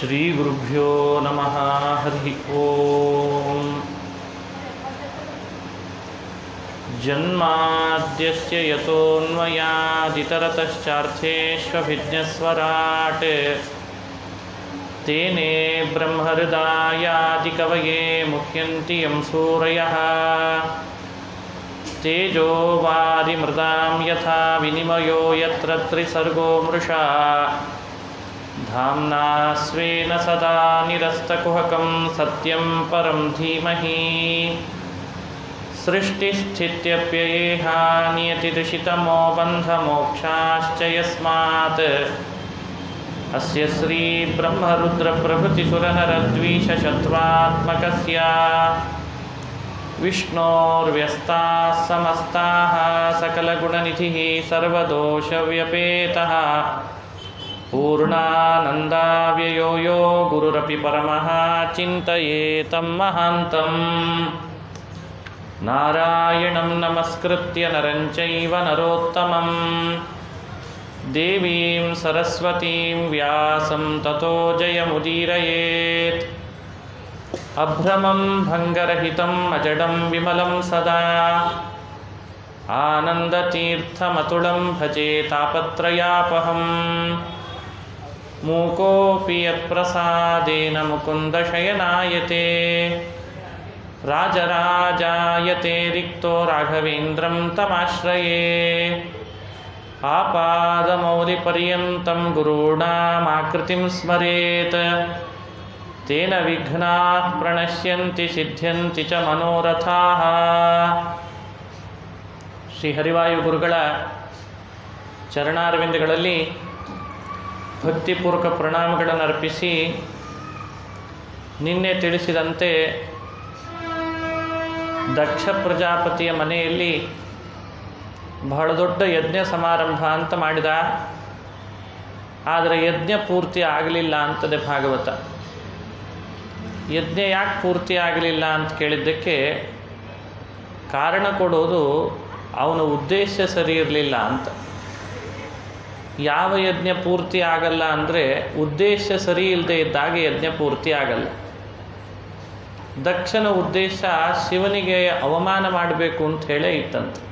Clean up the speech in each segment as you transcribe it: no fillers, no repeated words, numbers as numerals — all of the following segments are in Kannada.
ಶ್ರೀಗುರುಭ್ಯೋ ನಮಃ. ಹರಿ ಓಂ. ಜನ್ಮಾದ್ಯಸ್ಯ ಯತೋನ್ಮಯಾದಿತರತಶ್ಚಾರ್ಥೇಷ್ವಭಿಜ್ಞಸ್ವರಾಟ್ ತೇನೇ ಬ್ರಹ್ಮಹೃದಾಯಾದಿಕವಯೇ ಮುಹ್ಯಂತಿ ಯಂ ಸೂರಯಃ. ತೇಜೋ ವಾರಿಮೃದಾಂ ಯಥಾ ವಿನಿಮಯೋ ಯತ್ರ ತ್ರಿಸರ್ಗೋ ಮೃಷಾ ಧಾಮ್ನಾ ಸ್ವೇನ ಸದಾ ನಿರಸ್ತಕುಹಕಂ ಸತ್ಯಂ ಪರಂ ಧೀಮಹಿ. ಸೃಷ್ಟಿಸ್ಥಿತ್ಯಪ್ಯಯೇಹ ನಿಯತಿದುಷಿತಮೋ ಬಂಧಮೋಕ್ಷಾಶ್ಚ ಯಸ್ಮಾತ್ ಅಸ್ಯ ಶ್ರೀ ಬ್ರಹ್ಮರುದ್ರಪ್ರಭೃತಿಸುರನರದ್ವೀಷಶತ್ರುತ್ಮಕಸ್ಯ ವಿಷ್ಣೋರ್ವ್ಯಸ್ತಾಃ ಸಮಸ್ತಾಃ ಸಕಲಗುಣನಿಧಿಃ ಸರ್ವದೋಷವ್ಯಪೇತಃ ಪೂರ್ಣಾನಂದಾವ್ಯಯೋ ಯೋ ಗುರುರಪಿ ಪರಮಃ ಚಿಂತಯೇತಂ ಮಹಾಂತಂ. ನಾರಾಯಣಂ ನಮಸ್ಕೃತ್ಯ ನರಂ ಚೈವ ನರೋತ್ತಮಂ ದೇವೀಂ ಸರಸ್ವತೀಂ ವ್ಯಾಸಂ ತತೋ ಜಯಮುದೀರಯೇತ್. ಅಭ್ರಮಂ ಭಂಗರಹಿತಂ ಅಜಡಂ ವಿಮಲಂ ಸದಾ ಆನಂದತೀರ್ಥಮತುಳಂ ಭಜೆ ತಾಪತ್ರಯಾಪಹಂ. ಮೂಕೋಪಿ ಯತ್ಪ್ರಸಾದೇನ ಮುಕುಂದಶಯನಾಯತೆ ರಾಜರಾಜಾಯತೆ ರಿಕ್ತೋ ರಾಘವೇಂದ್ರಂ ತಮಾಶ್ರಯೇ. ಆಪಾದಮೌಲಿಪರ್ಯಂತಂ ಗುರುಣಾಮಾಕೃತಿಂ ಸ್ಮರೇತ್ ತೇನ ವಿಘ್ನಾಃ ಪ್ರಣಶ್ಯಂತಿ ಸಿದ್ಧ್ಯಂತಿ ಚ ಮನೋರಥಾಃ. ಶ್ರೀ ಹರಿವಾಯು ಗುರುಗಳ ಚರಣಾರವಿಂದಗಳಲ್ಲಿ ಭಕ್ತಿಪೂರ್ವಕ ಪ್ರಣಾಮಗಳನ್ನು ಅರ್ಪಿಸಿ, ನಿನ್ನೆ ತಿಳಿಸಿದಂತೆ ದಕ್ಷ ಪ್ರಜಾಪತಿಯ ಮನೆಯಲ್ಲಿ ಬಹಳ ದೊಡ್ಡ ಯಜ್ಞ ಸಮಾರಂಭ ಅಂತ ಮಾಡಿದ. ಆದರೆ ಯಜ್ಞ ಪೂರ್ತಿ ಆಗಲಿಲ್ಲ ಅಂತದೆ ಭಾಗವತ. ಯಜ್ಞ ಯಾಕೆ ಪೂರ್ತಿ ಆಗಲಿಲ್ಲ ಅಂತ ಕೇಳಿದ್ದಕ್ಕೆ ಕಾರಣ ಕೊಡೋದು ಅವನ ಉದ್ದೇಶ ಸರಿ ಇರಲಿಲ್ಲ ಅಂತ. ಯಾವ ಯಜ್ಞ ಪೂರ್ತಿ ಆಗಲ್ಲ ಅಂದರೆ ಉದ್ದೇಶ ಸರಿ ಇಲ್ಲದೆ ಇದ್ದಾಗ ಯಜ್ಞ ಪೂರ್ತಿ ಆಗಲ್ಲ. ದಕ್ಷನ ಉದ್ದೇಶ ಶಿವನಿಗೆ ಅವಮಾನ ಮಾಡಬೇಕು ಅಂತ ಹೇಳೇ ಇತ್ತಂತೆ.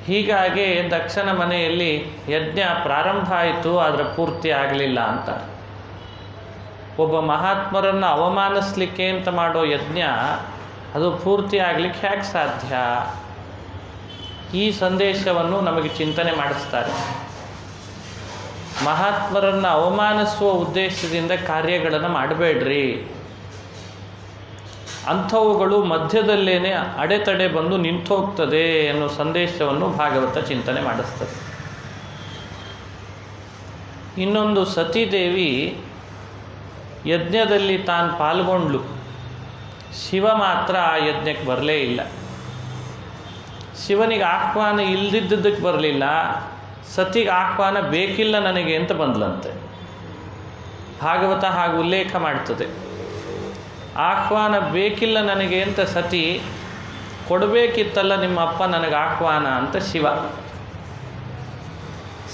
ಹೀಗಾಗಿ ದಕ್ಷನ ಮನೆಯಲ್ಲಿ ಯಜ್ಞ ಪ್ರಾರಂಭ ಆಯಿತು, ಆದರೆ ಪೂರ್ತಿ ಆಗಲಿಲ್ಲ ಅಂತ. ಒಬ್ಬ ಮಹಾತ್ಮರನ್ನು ಅವಮಾನಿಸ್ಲಿಕ್ಕೆ ಅಂತ ಮಾಡೋ ಯಜ್ಞ ಅದು ಪೂರ್ತಿ ಆಗಲಿಕ್ಕೆ ಹೇಗೆ ಸಾಧ್ಯ? ಈ ಸಂದೇಶವನ್ನು ನಮಗೆ ಚಿಂತನೆ ಮಾಡಿಸ್ತಾರೆ. ಮಹಾತ್ಮರನ್ನು ಅವಮಾನಿಸುವ ಉದ್ದೇಶದಿಂದ ಕಾರ್ಯಗಳನ್ನು ಮಾಡಬೇಡ್ರಿ, ಅಂಥವುಗಳು ಮಧ್ಯದಲ್ಲೇನೆ ಅಡೆತಡೆ ಬಂದು ನಿಂತೋಗ್ತದೆ ಅನ್ನೋ ಸಂದೇಶವನ್ನು ಭಾಗವತ ಚಿಂತನೆ ಮಾಡಿಸ್ತದೆ. ಇನ್ನೊಂದು, ಸತೀದೇವಿ ಯಜ್ಞದಲ್ಲಿ ತಾನು ಪಾಲ್ಗೊಂಡ್ಲು, ಶಿವ ಮಾತ್ರ ಆ ಯಜ್ಞಕ್ಕೆ ಬರಲೇ ಇಲ್ಲ. ಶಿವನಿಗೆ ಆಹ್ವಾನ ಇಲ್ದಿದ್ದಕ್ಕೆ ಬರಲಿಲ್ಲ, ಸತಿಗೆ ಆಹ್ವಾನ ಬೇಕಿಲ್ಲ ನನಗೆ ಅಂತ ಬಂದ್ಲಂತೆ. ಭಾಗವತ ಹಾಗೆ ಉಲ್ಲೇಖ ಮಾಡ್ತದೆ. ಆಹ್ವಾನ ಬೇಕಿಲ್ಲ ನನಗೆ ಅಂತ ಸತಿ, ಕೊಡಬೇಕಿತ್ತಲ್ಲ ನಿಮ್ಮ ಅಪ್ಪ ನನಗೆ ಆಹ್ವಾನ ಅಂತ ಶಿವ.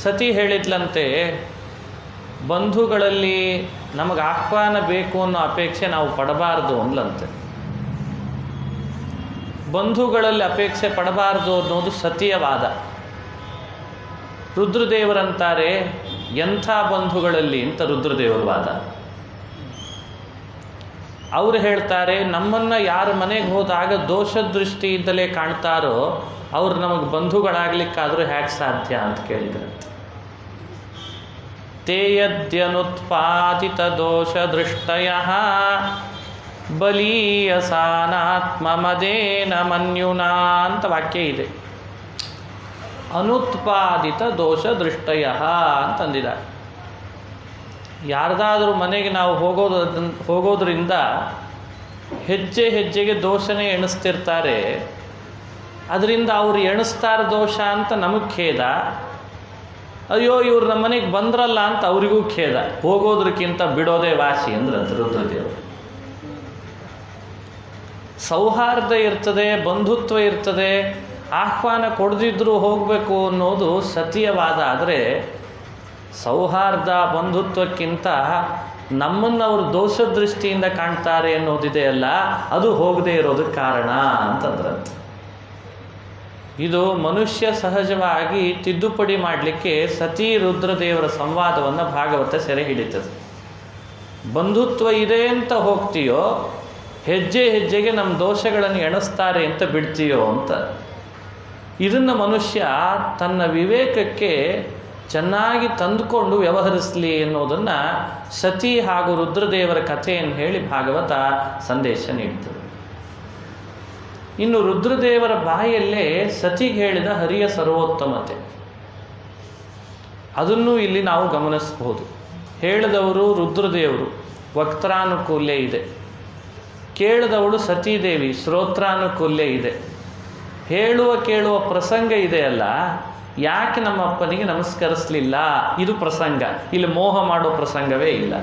ಸತಿ ಹೇಳಿದ್ಲಂತೆ, ಬಂಧುಗಳಲ್ಲಿ ನಮಗೆ ಆಹ್ವಾನ ಬೇಕು ಅನ್ನೋ ಅಪೇಕ್ಷೆ ನಾವು ಪಡಬಾರ್ದು ಅಂದ್ಲಂತೆ. ಬಂಧುಗಳಲ್ಲಿ ಅಪೇಕ್ಷೆ ಪಡಬಾರ್ದು ಅನ್ನೋದು ಸತಿಯ ವಾದ. ರುದ್ರದೇವರಂತಾರೆ, ಎಂಥ ಬಂಧುಗಳಲ್ಲಿ ಅಂತ ರುದ್ರದೇವರ ವಾದ. ಅವರು ಹೇಳ್ತಾರೆ, ನಮ್ಮನ್ನು ಯಾರ ಮನೆಗೆ ಹೋದಾಗ ದೋಷ ದೃಷ್ಟಿಯಿಂದಲೇ ಕಾಣ್ತಾರೋ ಅವ್ರು ನಮಗೆ ಬಂಧುಗಳಾಗಲಿಕ್ಕಾದರೂ ಹೇಗೆ ಸಾಧ್ಯ ಅಂತ ಕೇಳಿದ್ರೆ, ತೇಯದ್ಯನುತ್ಪಾದಿತ ದೋಷ ದೃಷ್ಟಯಃ ಬಲೀಯಸಾನಾತ್ಮಮದೇನ ಮನ್ಯುನಾ ಅಂತ ವಾಕ್ಯ ಇದೆ. ಅನುತ್ಪಾದಿತ ದೋಷ ದೃಷ್ಟಯ ಅಂತಂದಿದ್ದಾರೆ. ಯಾರ್ದಾದ್ರೂ ಮನೆಗೆ ನಾವು ಹೋಗೋದ್ರಿಂದ ಹೆಜ್ಜೆ ಹೆಜ್ಜೆಗೆ ದೋಷನೇ ಎಣಿಸ್ತಿರ್ತಾರೆ. ಅದರಿಂದ ಅವರು ಎಣಿಸ್ತಾರ ದೋಷ ಅಂತ ನಮಗೆ ಖೇದ, ಅಯ್ಯೋ ಇವ್ರು ನಮ್ಮ ಮನೆಗೆ ಬಂದ್ರಲ್ಲ ಅಂತ ಅವರಿಗೂ ಖೇದ. ಹೋಗೋದ್ರಕ್ಕಿಂತ ಬಿಡೋದೇ ವಾಸಿ ಅಂದ್ರಂತ ರುದ್ರದೇವರು. ಸೌಹಾರ್ದ ಇರ್ತದೆ, ಬಂಧುತ್ವ ಇರ್ತದೆ, ಆಹ್ವಾನ ಕೊಡದಿದ್ರೂ ಹೋಗಬೇಕು ಅನ್ನೋದು ಸತಿಯ ವಾದ. ಆದರೆ ಸೌಹಾರ್ದ ಬಂಧುತ್ವಕ್ಕಿಂತ ನಮ್ಮನ್ನು ಅವರು ದೋಷ ದೃಷ್ಟಿಯಿಂದ ಕಾಣ್ತಾರೆ ಅನ್ನೋದಿದೆಯಲ್ಲ, ಅದು ಹೋಗದೇ ಇರೋದಕ್ಕೆ ಕಾರಣ ಅಂತಂದ್ರಂತೆ. ಇದು ಮನುಷ್ಯ ಸಹಜವಾಗಿ ತಿದ್ದುಪಡಿ ಮಾಡಲಿಕ್ಕೆ ಸತಿ ರುದ್ರದೇವರ ಸಂವಾದವನ್ನು ಭಾಗವತ ಸೆರೆ ಹಿಡಿತದೆ. ಬಂಧುತ್ವ ಇದೆ ಅಂತ ಹೋಗ್ತೀಯೋ, ಹೆಜ್ಜೆ ಹೆಜ್ಜೆಗೆ ನಮ್ಮ ದೋಷಗಳನ್ನು ಎಣಿಸ್ತಾರೆ ಅಂತ ಬಿಡ್ತೀಯೋ ಅಂತ. ಇದನ್ನು ಮನುಷ್ಯ ತನ್ನ ವಿವೇಕಕ್ಕೆ ಚೆನ್ನಾಗಿ ತಂದುಕೊಂಡು ವ್ಯವಹರಿಸಲಿ ಅನ್ನೋದನ್ನು ಸತಿ ಹಾಗೂ ರುದ್ರದೇವರ ಕಥೆಯನ್ನು ಹೇಳಿ ಭಾಗವತ ಸಂದೇಶ ನೀಡ್ತದೆ. ಇನ್ನು ರುದ್ರದೇವರ ಬಾಯಲ್ಲೇ ಸತಿಗೆ ಹೇಳಿದ ಹರಿಯ ಸರ್ವೋತ್ತಮತೆ, ಅದನ್ನು ಇಲ್ಲಿ ನಾವು ಗಮನಿಸಬಹುದು. ಹೇಳಿದವರು ರುದ್ರದೇವರು, ವಕ್ತಾನುಕೂಲ್ಯ ಇದೆ. ಕೇಳಿದವಳು ಸತೀದೇವಿ, ಶ್ರೋತ್ರಾನುಕೂಲ್ಯ ಇದೆ. ಕೇಳುವ ಪ್ರಸಂಗ ಇದೆಯಲ್ಲ, ಯಾಕೆ ನಮ್ಮ ಅಪ್ಪನಿಗೆ ನಮಸ್ಕರಿಸಲಿಲ್ಲ, ಇದು ಪ್ರಸಂಗ. ಇಲ್ಲಿ ಮೋಹ ಮಾಡೋ ಪ್ರಸಂಗವೇ ಇಲ್ಲ.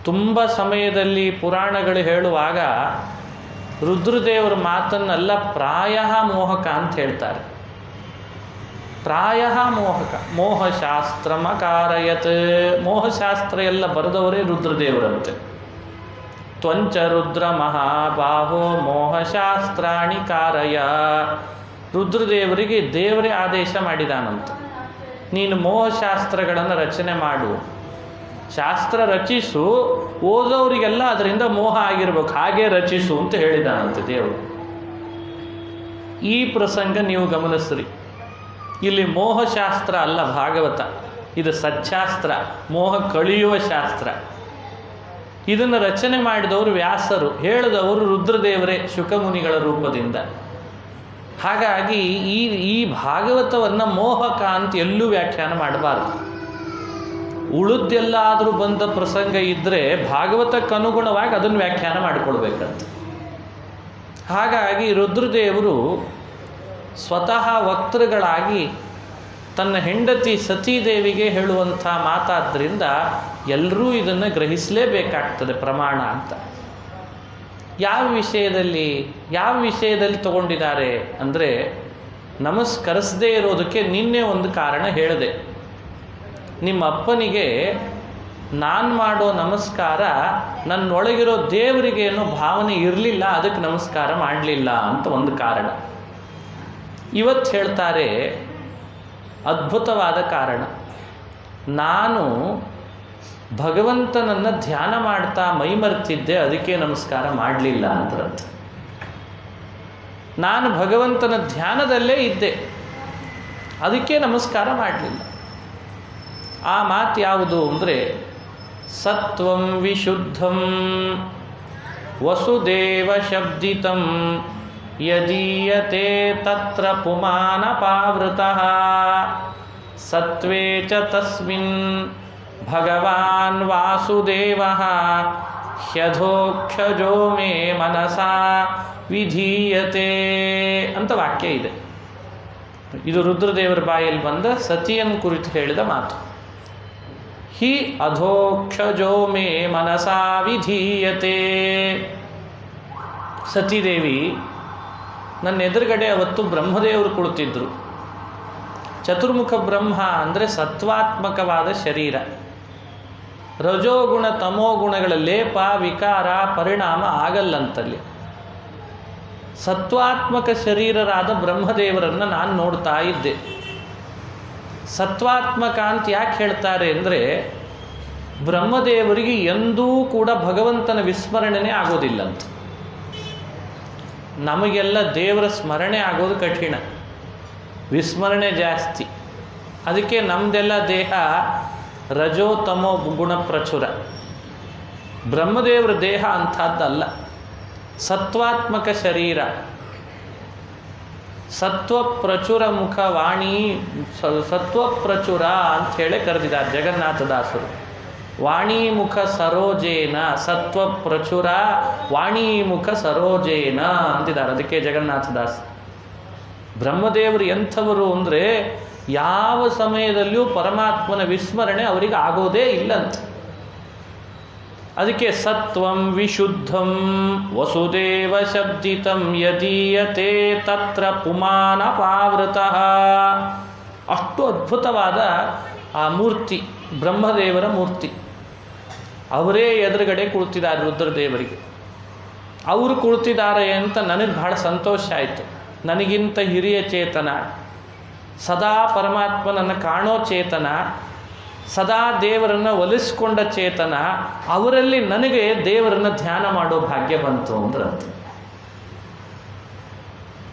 ತುಂಬ ಸಮಯದಲ್ಲಿ ಪುರಾಣಗಳು ಹೇಳುವಾಗ ರುದ್ರದೇವರ ಮಾತನ್ನೆಲ್ಲ ಪ್ರಾಯ ಮೋಹಕ ಅಂತ ಹೇಳ್ತಾರೆ. ಪ್ರಾಯ ಮೋಹಕ, ಮೋಹಶಾಸ್ತ್ರಮಕಾರಯತ್, ಮೋಹಶಾಸ್ತ್ರ ಎಲ್ಲ ಬರೆದವರೇ ರುದ್ರದೇವರಂತೆ. ತ್ವಂಚ ರುದ್ರ ಮಹಾಬಾಹೋ ಮೋಹಶಾಸ್ತ್ರಾಣಿ ಕಾರಯ. ರುದ್ರದೇವರಿಗೆ ದೇವರೇ ಆದೇಶ ಮಾಡಿದಾನಂತ, ನೀನು ಮೋಹಶಾಸ್ತ್ರಗಳನ್ನು ರಚನೆ ಮಾಡು, ಶಾಸ್ತ್ರ ರಚಿಸು, ಓದೋರಿಗೆಲ್ಲ ಅದರಿಂದ ಮೋಹ ಆಗಿರ್ಬೇಕು, ಹಾಗೆ ರಚಿಸು ಅಂತ ಹೇಳಿದಾನಂತೆ ದೇವರು. ಈ ಪ್ರಸಂಗ ನೀವು ಗಮನಿಸ್ರಿ. ಇಲ್ಲಿ ಮೋಹಶಾಸ್ತ್ರ ಅಲ್ಲ ಭಾಗವತ, ಇದು ಸಚ್ಚಾಸ್ತ್ರ, ಮೋಹ ಕಳಿಯುವ ಶಾಸ್ತ್ರ. ಇದನ್ನು ರಚನೆ ಮಾಡಿದವರು ವ್ಯಾಸರು, ಹೇಳಿದವರು ರುದ್ರದೇವರೇ ಶುಕಮುನಿಗಳ ರೂಪದಿಂದ. ಹಾಗಾಗಿ ಈ ಭಾಗವತವನ್ನು ಮೋಹಕ ಅಂತ ಎಲ್ಲೂ ವ್ಯಾಖ್ಯಾನ ಮಾಡಬಾರ್ದು. ಉಳಿದೆಲ್ಲಾದರೂ ಬಂದ ಪ್ರಸಂಗ ಇದ್ದರೆ ಭಾಗವತಕ್ಕನುಗುಣವಾಗಿ ಅದನ್ನು ವ್ಯಾಖ್ಯಾನ ಮಾಡಿಕೊಳ್ಬೇಕಂತ. ಹಾಗಾಗಿ ರುದ್ರದೇವರು ಸ್ವತಃ ವಕ್ತೃಗಳಾಗಿ ತನ್ನ ಹೆಂಡತಿ ಸತೀದೇವಿಗೆ ಹೇಳುವಂಥ ಮಾತಾದ್ದರಿಂದ ಎಲ್ಲರೂ ಇದನ್ನು ಗ್ರಹಿಸಲೇಬೇಕಾಗ್ತದೆ ಪ್ರಮಾಣ ಅಂತ. ಯಾವ ವಿಷಯದಲ್ಲಿ ತಗೊಂಡಿದ್ದಾರೆ ಅಂದರೆ, ನಮಸ್ಕರಿಸದೇ ಇರೋದಕ್ಕೆ ನಿನ್ನೆ ಒಂದು ಕಾರಣ ಹೇಳಿದೆ. ನಿಮ್ಮ ಅಪ್ಪನಿಗೆ ನಾನು ಮಾಡೋ ನಮಸ್ಕಾರ ನನ್ನೊಳಗಿರೋ ದೇವರಿಗೆ ಅನ್ನೋ ಭಾವನೆ ಇರಲಿಲ್ಲ, ಅದಕ್ಕೆ ನಮಸ್ಕಾರ ಮಾಡಲಿಲ್ಲ ಅಂತ ಒಂದು ಕಾರಣ. ಇವತ್ತು ಹೇಳ್ತಾರೆ ಅದ್ಭುತವಾದ ಕಾರಣ, ನಾನು ಭಗವಂತನನ್ನು ಧ್ಯಾನ ಮಾಡ್ತಾ ಮೈಮರ್ತಿದ್ದೆ, ಅದಕ್ಕೆ ನಮಸ್ಕಾರ ಮಾಡಲಿಲ್ಲ ಅಂತಂತ. ನಾನು ಭಗವಂತನ ಧ್ಯಾನದಲ್ಲೇ ಇದ್ದೆ, ಅದಕ್ಕೆ ನಮಸ್ಕಾರ ಮಾಡಲಿಲ್ಲ. ಆ ಮಾತು ಯಾವುದು ಅಂದರೆ, ಸತ್ವಂ ವಿಶುದ್ಧಂ ವಸುದೇವ ಶಬ್ದಿತಂ ಯದೀಯತೆ ತತ್ರ ಪುಮಾನಪಾವೃತಃ ಸತ್ವೇ ಚ ತಸ್ಮಿನ್ ಭಗವಾನ್ ವಾಸುದೇವಃ ಹ್ಯಧೋಕ್ಷಜೋ ಮೇ ಮನಸಾ ವಿಧೀಯತೆ ಅಂತ ವಾಕ್ಯ ಇದೆ. ಇದು ರುದ್ರದೇವರ ಬಾಯಲ್ಲಿ ಬಂದ ಸತಿಯನ್ನು ಕುರಿತು ಹೇಳಿದ ಮಾತು. ಹಿ ಅಧೋಕ್ಷಜೋ ಮೇ ಮನಸಾ ವಿಧೀಯತೆ. ಸತೀದೇವಿ ನನ್ನ ಎದುರುಗಡೆ ಅವತ್ತು ಬ್ರಹ್ಮದೇವರು ಕುಳಿತಿದ್ರು. ಚತುರ್ಮುಖ ಬ್ರಹ್ಮ ಅಂದರೆ ಸತ್ವಾತ್ಮಕವಾದ ಶರೀರ. ರಜೋಗುಣ ತಮೋಗುಣಗಳ ಲೇಪ ವಿಕಾರ ಪರಿಣಾಮ ಆಗಲ್ಲಂತಲ್ಲಿ. ಸತ್ವಾತ್ಮಕ ಶರೀರರಾದ ಬ್ರಹ್ಮದೇವರನ್ನು ನಾನು ನೋಡ್ತಾ ಇದ್ದೆ. ಸತ್ವಾತ್ಮಕ ಅಂತ ಯಾಕೆ ಹೇಳ್ತಾರೆ ಅಂದರೆ, ಬ್ರಹ್ಮದೇವರಿಗೆ ಎಂದೂ ಕೂಡ ಭಗವಂತನ ವಿಸ್ಮರಣೆನೇ ಆಗೋದಿಲ್ಲಂತ. ನಮಗೆಲ್ಲ ದೇವರ ಸ್ಮರಣೆ ಆಗೋದು ಕಠಿಣ, ವಿಸ್ಮರಣೆ ಜಾಸ್ತಿ. ಅದಕ್ಕೆ ನಮ್ಮದೆಲ್ಲ ದೇಹ ರಜೋ ತಮೋ ಗುಣ ಪ್ರಚುರ. ಬ್ರಹ್ಮದೇವರ ದೇಹ ಅಂಥದ್ದಲ್ಲ, ಸತ್ವಾತ್ಮಕ ಶರೀರ. ಸತ್ವಪ್ರಚುರ ಮುಖ ವಾಣಿ, ಸತ್ವಪ್ರಚುರ ಅಂಥೇಳಿ ಕರೆದಿದ್ದಾರೆ ಜಗನ್ನಾಥದಾಸರು. ವಾಣಿಮುಖ ಸರೋಜೇನ ಸತ್ವಪ್ರಚುರ ವಾಣಿಮುಖ ಸರೋಜೇನ ಅಂತಿದ್ದಾರೆ. ಅದಕ್ಕೆ ಜಗನ್ನಾಥದಾಸ್ ಬ್ರಹ್ಮದೇವರು ಎಂಥವರು ಅಂದರೆ, ಯಾವ ಸಮಯದಲ್ಲಿಯೂ ಪರಮಾತ್ಮನ ವಿಸ್ಮರಣೆ ಅವರಿಗೆ ಆಗೋದೇ ಇಲ್ಲಂತ. ಅದಕ್ಕೆ ಸತ್ವಂ ವಿಶುದ್ಧಂ ವಸುದೇವ ಶಬ್ದಿತಂ ಯದೀಯತೆ ತತ್ರ ಪುಮಾನಪಾವೃತಃ. ಅಷ್ಟು ಅದ್ಭುತವಾದ ಆ ಮೂರ್ತಿ ಬ್ರಹ್ಮದೇವರ ಮೂರ್ತಿ, ಅವರೇ ಎದುರುಗಡೆ ಕುಳಿತಿದ್ದಾರೆ ರುದ್ರದೇವರಿಗೆ. ಅವರು ಕುಳಿತಿದ್ದಾರೆ ಅಂತ ನನಗೆ ಬಹಳ ಸಂತೋಷ ಆಯಿತು. ನನಗಿಂತ ಹಿರಿಯ ಚೇತನ, ಸದಾ ಪರಮಾತ್ಮನನ್ನು ಕಾಣೋ ಚೇತನ, ಸದಾ ದೇವರನ್ನು ಒಲಿಸ್ಕೊಂಡ ಚೇತನ, ಅವರಲ್ಲಿ ನನಗೆ ದೇವರನ್ನು ಧ್ಯಾನ ಮಾಡೋ ಭಾಗ್ಯ ಬಂತು ಅಂದ್ರಂತ.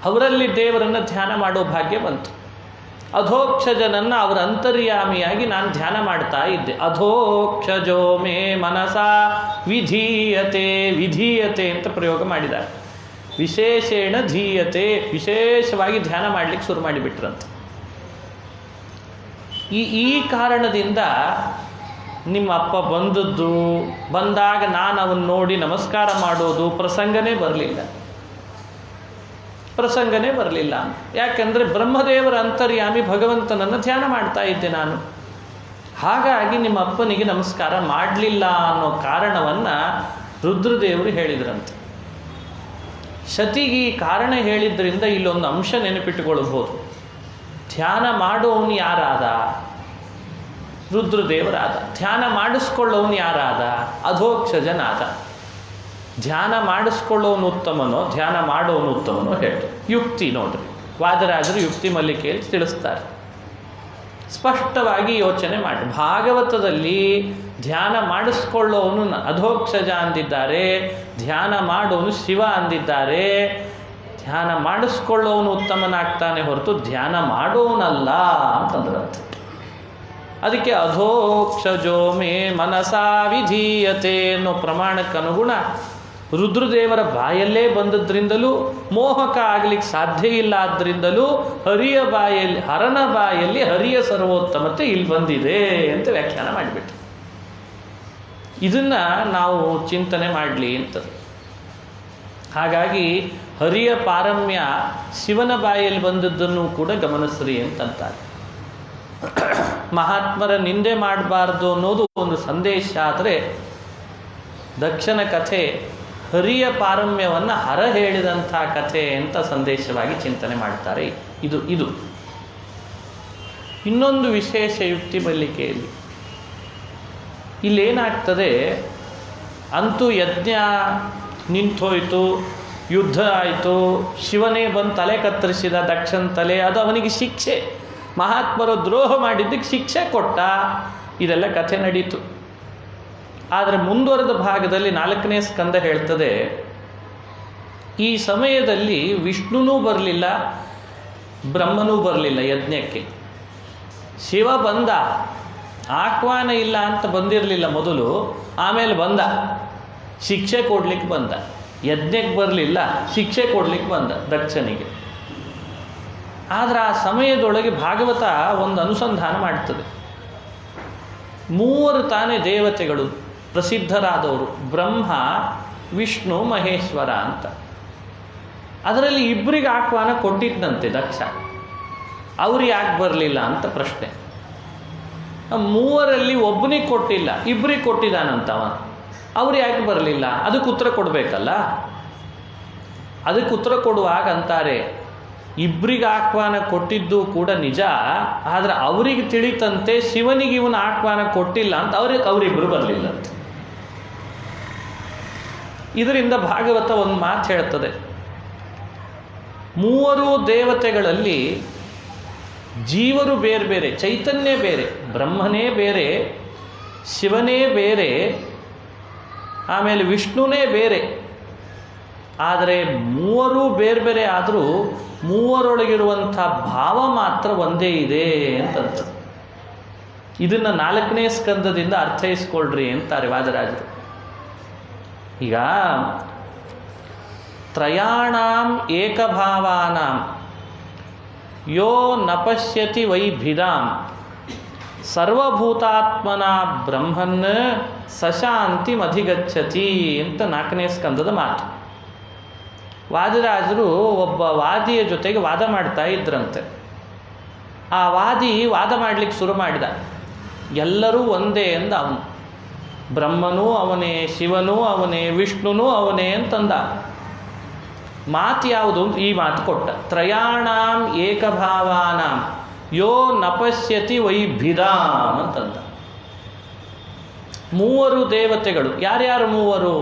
ಅವರಲ್ಲಿ ದೇವರನ್ನು ಧ್ಯಾನ ಮಾಡೋ ಭಾಗ್ಯ ಬಂತು. ಅಧೋಕ್ಷಜನನ್ನು ಅವರ ಅಂತರ್ಯಾಮಿಯಾಗಿ ನಾನು ಧ್ಯಾನ ಮಾಡ್ತಾ ಇದ್ದೆ. ಅಧೋಕ್ಷಜೋ ಮೇ ಮನಸ ವಿಧೀಯತೆ, ವಿಧೀಯತೆ ಅಂತ ಪ್ರಯೋಗ ಮಾಡಿದ್ದಾರೆ. ವಿಶೇಷೇಣ ಧೀಯತೆ, ವಿಶೇಷವಾಗಿ ಧ್ಯಾನ ಮಾಡಲಿಕ್ಕೆ ಶುರು ಮಾಡಿಬಿಟ್ರಂತ. ಈ ಕಾರಣದಿಂದ ನಿಮ್ಮ ಅಪ್ಪ ಬಂದಾಗ ನಾನು ಅವನ್ನ ನೋಡಿ ನಮಸ್ಕಾರ ಮಾಡೋದು ಪ್ರಸಂಗನೇ ಬರಲಿಲ್ಲ. ಯಾಕೆಂದರೆ ಬ್ರಹ್ಮದೇವರ ಅಂತರ್ಯಾಮಿ ಭಗವಂತನನ್ನು ಧ್ಯಾನ ಮಾಡ್ತಾ ಇದ್ದೆ ನಾನು. ಹಾಗಾಗಿ ನಿಮ್ಮ ಅಪ್ಪನಿಗೆ ನಮಸ್ಕಾರ ಮಾಡಲಿಲ್ಲ ಅನ್ನೋ ಕಾರಣವನ್ನು ರುದ್ರದೇವರು ಹೇಳಿದ್ರಂತೆ. ಶತಿಗೆ ಈ ಕಾರಣ ಹೇಳಿದ್ರಿಂದ ಇಲ್ಲೊಂದು ಅಂಶ ನೆನಪಿಟ್ಟುಕೊಳ್ಳಬಹುದು. ಧ್ಯಾನ ಮಾಡೋವನು ಯಾರಾದ? ರುದ್ರದೇವರಾದ. ಧ್ಯಾನ ಮಾಡಿಸ್ಕೊಳ್ಳೋನು ಯಾರಾದ? ಅಧೋಕ್ಷಜನಾದ. ಧ್ಯಾನ ಮಾಡಿಸ್ಕೊಳ್ಳೋನು ಉತ್ತಮನೋ ಧ್ಯಾನ ಮಾಡೋನು ಉತ್ತಮನೋ ಹೇಳಿ. ಯುಕ್ತಿ ನೋಡ್ರಿ, ವಾದರಾಜರು ಯುಕ್ತಿ ಮಲ್ಲಿಕೆಯಲ್ಲಿ ತಿಳಿಸ್ತಾರೆ. ಸ್ಪಷ್ಟವಾಗಿ ಯೋಚನೆ ಮಾಡಿ. ಭಾಗವತದಲ್ಲಿ ಧ್ಯಾನ ಮಾಡಿಸ್ಕೊಳ್ಳೋನು ಅಧೋಕ್ಷಜ ಅಂದಿದ್ದಾರೆ, ಧ್ಯಾನ ಮಾಡೋನು ಶಿವ ಅಂದಿದ್ದಾರೆ. ಧ್ಯಾನ ಮಾಡಿಸ್ಕೊಳ್ಳೋನು ಉತ್ತಮನಾಗ್ತಾನೆ ಹೊರತು ಧ್ಯಾನ ಮಾಡೋನಲ್ಲ ಅಂತಂದ್ರಂತೆ. ಅದಕ್ಕೆ ಅಧೋಕ್ಷಜೋ ಮೇ ಮನಸಾ ವಿಧೀಯತೆ ಅನ್ನೋ ಪ್ರಮಾಣಕ್ಕನುಗುಣ ರುದ್ರದೇವರ ಬಾಯಲ್ಲೇ ಬಂದದ್ರಿಂದಲೂ ಮೋಹಕ ಆಗಲಿಕ್ಕೆ ಸಾಧ್ಯ ಇಲ್ಲ. ಆದ್ದರಿಂದಲೂ ಹರನ ಬಾಯಲ್ಲಿ ಹರಿಯ ಸರ್ವೋತ್ತಮತೆ ಇಲ್ಲಿ ಬಂದಿದೆ ಅಂತ ವ್ಯಾಖ್ಯಾನ ಮಾಡಿಬಿಟ್ಟು ಇದನ್ನು ನಾವು ಚಿಂತನೆ ಮಾಡಲಿ ಅಂತ. ಹಾಗಾಗಿ ಹರಿಯ ಪಾರಮ್ಯ ಶಿವನ ಬಾಯಲ್ಲಿ ಬಂದದ್ದನ್ನು ಕೂಡ ಗಮನಿಸ್ರಿ ಅಂತಂತಾರೆ. ಮಹಾತ್ಮರ ನಿಂದೆ ಮಾಡಬಾರ್ದು ಅನ್ನೋದು ಒಂದು ಸಂದೇಶ. ಆದರೆ ದಕ್ಷನ ಕಥೆ ಹರಿಯ ಪಾರಮ್ಯವನ್ನು ಹರ ಹೇಳಿದಂಥ ಕಥೆ ಅಂತ ಸಂದೇಶವಾಗಿ ಚಿಂತನೆ ಮಾಡ್ತಾರೆ. ಇದು ಇನ್ನೊಂದು ವಿಶೇಷ ಯುಕ್ತಿ ಮಲ್ಲಿಕೆಯಲ್ಲಿ ಇಲ್ಲೇನಾಗ್ತದೆ, ಅಂತೂ ಯಜ್ಞ ನಿಂತೋಯ್ತು, ಯುದ್ಧ ಆಯಿತು, ಶಿವನೇ ಬಂದು ತಲೆ ಕತ್ತರಿಸಿದ ದಕ್ಷನ ತಲೆ, ಅದು ಅವನಿಗೆ ಶಿಕ್ಷೆ. ಮಹಾತ್ಮರು ದ್ರೋಹ ಮಾಡಿದ್ದಕ್ಕೆ ಶಿಕ್ಷೆ ಕೊಟ್ಟ. ಇದೆಲ್ಲ ಕಥೆ ನಡೀತು. ಆದರೆ ಮುಂದುವರೆದ ಭಾಗದಲ್ಲಿ 4ನೇ ಸ್ಕಂದ ಹೇಳ್ತದೆ, ಈ ಸಮಯದಲ್ಲಿ ವಿಷ್ಣುನೂ ಬರಲಿಲ್ಲ, ಬ್ರಹ್ಮನೂ ಬರಲಿಲ್ಲ ಯಜ್ಞಕ್ಕೆ. ಶಿವ ಬಂದ, ಆಹ್ವಾನ ಇಲ್ಲ ಅಂತ ಬಂದಿರಲಿಲ್ಲ ಮೊದಲು, ಆಮೇಲೆ ಬಂದ, ಶಿಕ್ಷೆ ಕೊಡ್ಲಿಕ್ಕೆ ಬಂದ. ಯಜ್ಞಕ್ಕೆ ಬರಲಿಲ್ಲ, ಶಿಕ್ಷೆ ಕೊಡ್ಲಿಕ್ಕೆ ಬಂದ ದಕ್ಷನಿಗೆ. ಆದರೆ ಆ ಸಮಯದೊಳಗೆ ಭಾಗವತ ಒಂದು ಅನುಸಂಧಾನ ಮಾಡ್ತದೆ. 3 ತಾನೇ ದೇವತೆಗಳು ಪ್ರಸಿದ್ಧರಾದವರು, ಬ್ರಹ್ಮ, ವಿಷ್ಣು, ಮಹೇಶ್ವರ ಅಂತ. ಅದರಲ್ಲಿ 2 ಆಹ್ವಾನ ಕೊಟ್ಟಿದ್ದಂತೆ ದಕ್ಷ. ಅವ್ರು ಯಾಕೆ ಬರಲಿಲ್ಲ ಅಂತ ಪ್ರಶ್ನೆ. 3ರಲ್ಲಿ ಒಬ್ಬನಿಗೆ ಕೊಟ್ಟಿಲ್ಲ, 2 ಕೊಟ್ಟಿದ್ದಾನಂತವ. ಅವ್ರು ಯಾಕೆ ಬರಲಿಲ್ಲ? ಅದಕ್ಕೆ ಉತ್ತರ ಕೊಡಬೇಕಲ್ಲ. ಅದಕ್ಕೆ ಉತ್ತರ ಕೊಡುವಾಗ ಅಂತಾರೆ, 2 ಆಹ್ವಾನ ಕೊಟ್ಟಿದ್ದು ಕೂಡ ನಿಜ, ಆದರೆ ಅವರಿಗೆ ತಿಳಿತಂತೆ ಶಿವನಿಗೆ ಇವನ ಆಹ್ವಾನ ಕೊಟ್ಟಿಲ್ಲ ಅಂತ ಅವರಿಬ್ಬರು ಬರಲಿಲ್ಲ ಅಂತ. ಇದರಿಂದ ಭಾಗವತ ಒಂದು ಮಾತು ಹೇಳ್ತದೆ, 3 ದೇವತೆಗಳಲ್ಲಿ ಜೀವರು ಬೇರೆ ಬೇರೆ, ಚೈತನ್ಯ ಬೇರೆ, ಬ್ರಹ್ಮನೇ ಬೇರೆ, ಶಿವನೇ ಬೇರೆ, ಆಮೇಲೆ ವಿಷ್ಣುನೇ ಬೇರೆ. ಆದರೆ 3 ಬೇರೆ ಬೇರೆ ಆದರೂ 3ರೊಳಗಿರುವಂಥ ಭಾವ ಮಾತ್ರ ಒಂದೇ ಇದೆ ಅಂತಂತ. ಇದನ್ನು 4ನೇ ಸ್ಕಂದದಿಂದ ಅರ್ಥೈಸ್ಕೊಳ್ರಿ ಅಂತಾರೆ ವಾದರಾಜರು. ಈಗ ತ್ರಯಾಣಾಂ ಏಕಭಾವಾನಾಂ ಯೋ ನಪಶ್ಯತಿ ವೈಭಿದಾಂ ಸರ್ವಭೂತಾತ್ಮನ ಬ್ರಹ್ಮನ್ ಸಶಾಂತಿ ಮಧಿಗಚ್ಚತಿ ಅಂತ 4ನೇ ಸ್ಕಂದದ ಮಾತು. ವಾದರಾಜರು ಒಬ್ಬ ವಾದಿಯ ಜೊತೆಗೆ ವಾದ ಮಾಡ್ತಾ ಇದ್ರಂತೆ. ಆ ವಾದಿ ವಾದ ಮಾಡಲಿಕ್ಕೆ ಶುರು ಮಾಡಿದ. ಎಲ್ಲರೂ ಒಂದೇ ಅಂದ ಅವನು. ಬ್ರಹ್ಮನೂ ಅವನೇ, ಶಿವನೂ ಅವನೇ, ವಿಷ್ಣುನೂ ಅವನೇ ಅಂತಂದ. ಮಾತು ಯಾವುದು? ಈ ಮಾತು ಕೊಟ್ಟ. ತ್ರಯಾಣಾಂ ಏಕಭಾವಾನಾಂ ಯೋ ನಪಶ್ಯತಿ ವೈಭಿದಾಂ ಅಂತಂದ. ಮೂವರು ದೇವತೆಗಳು. ಯಾರ್ಯಾರು ಮೂವರು?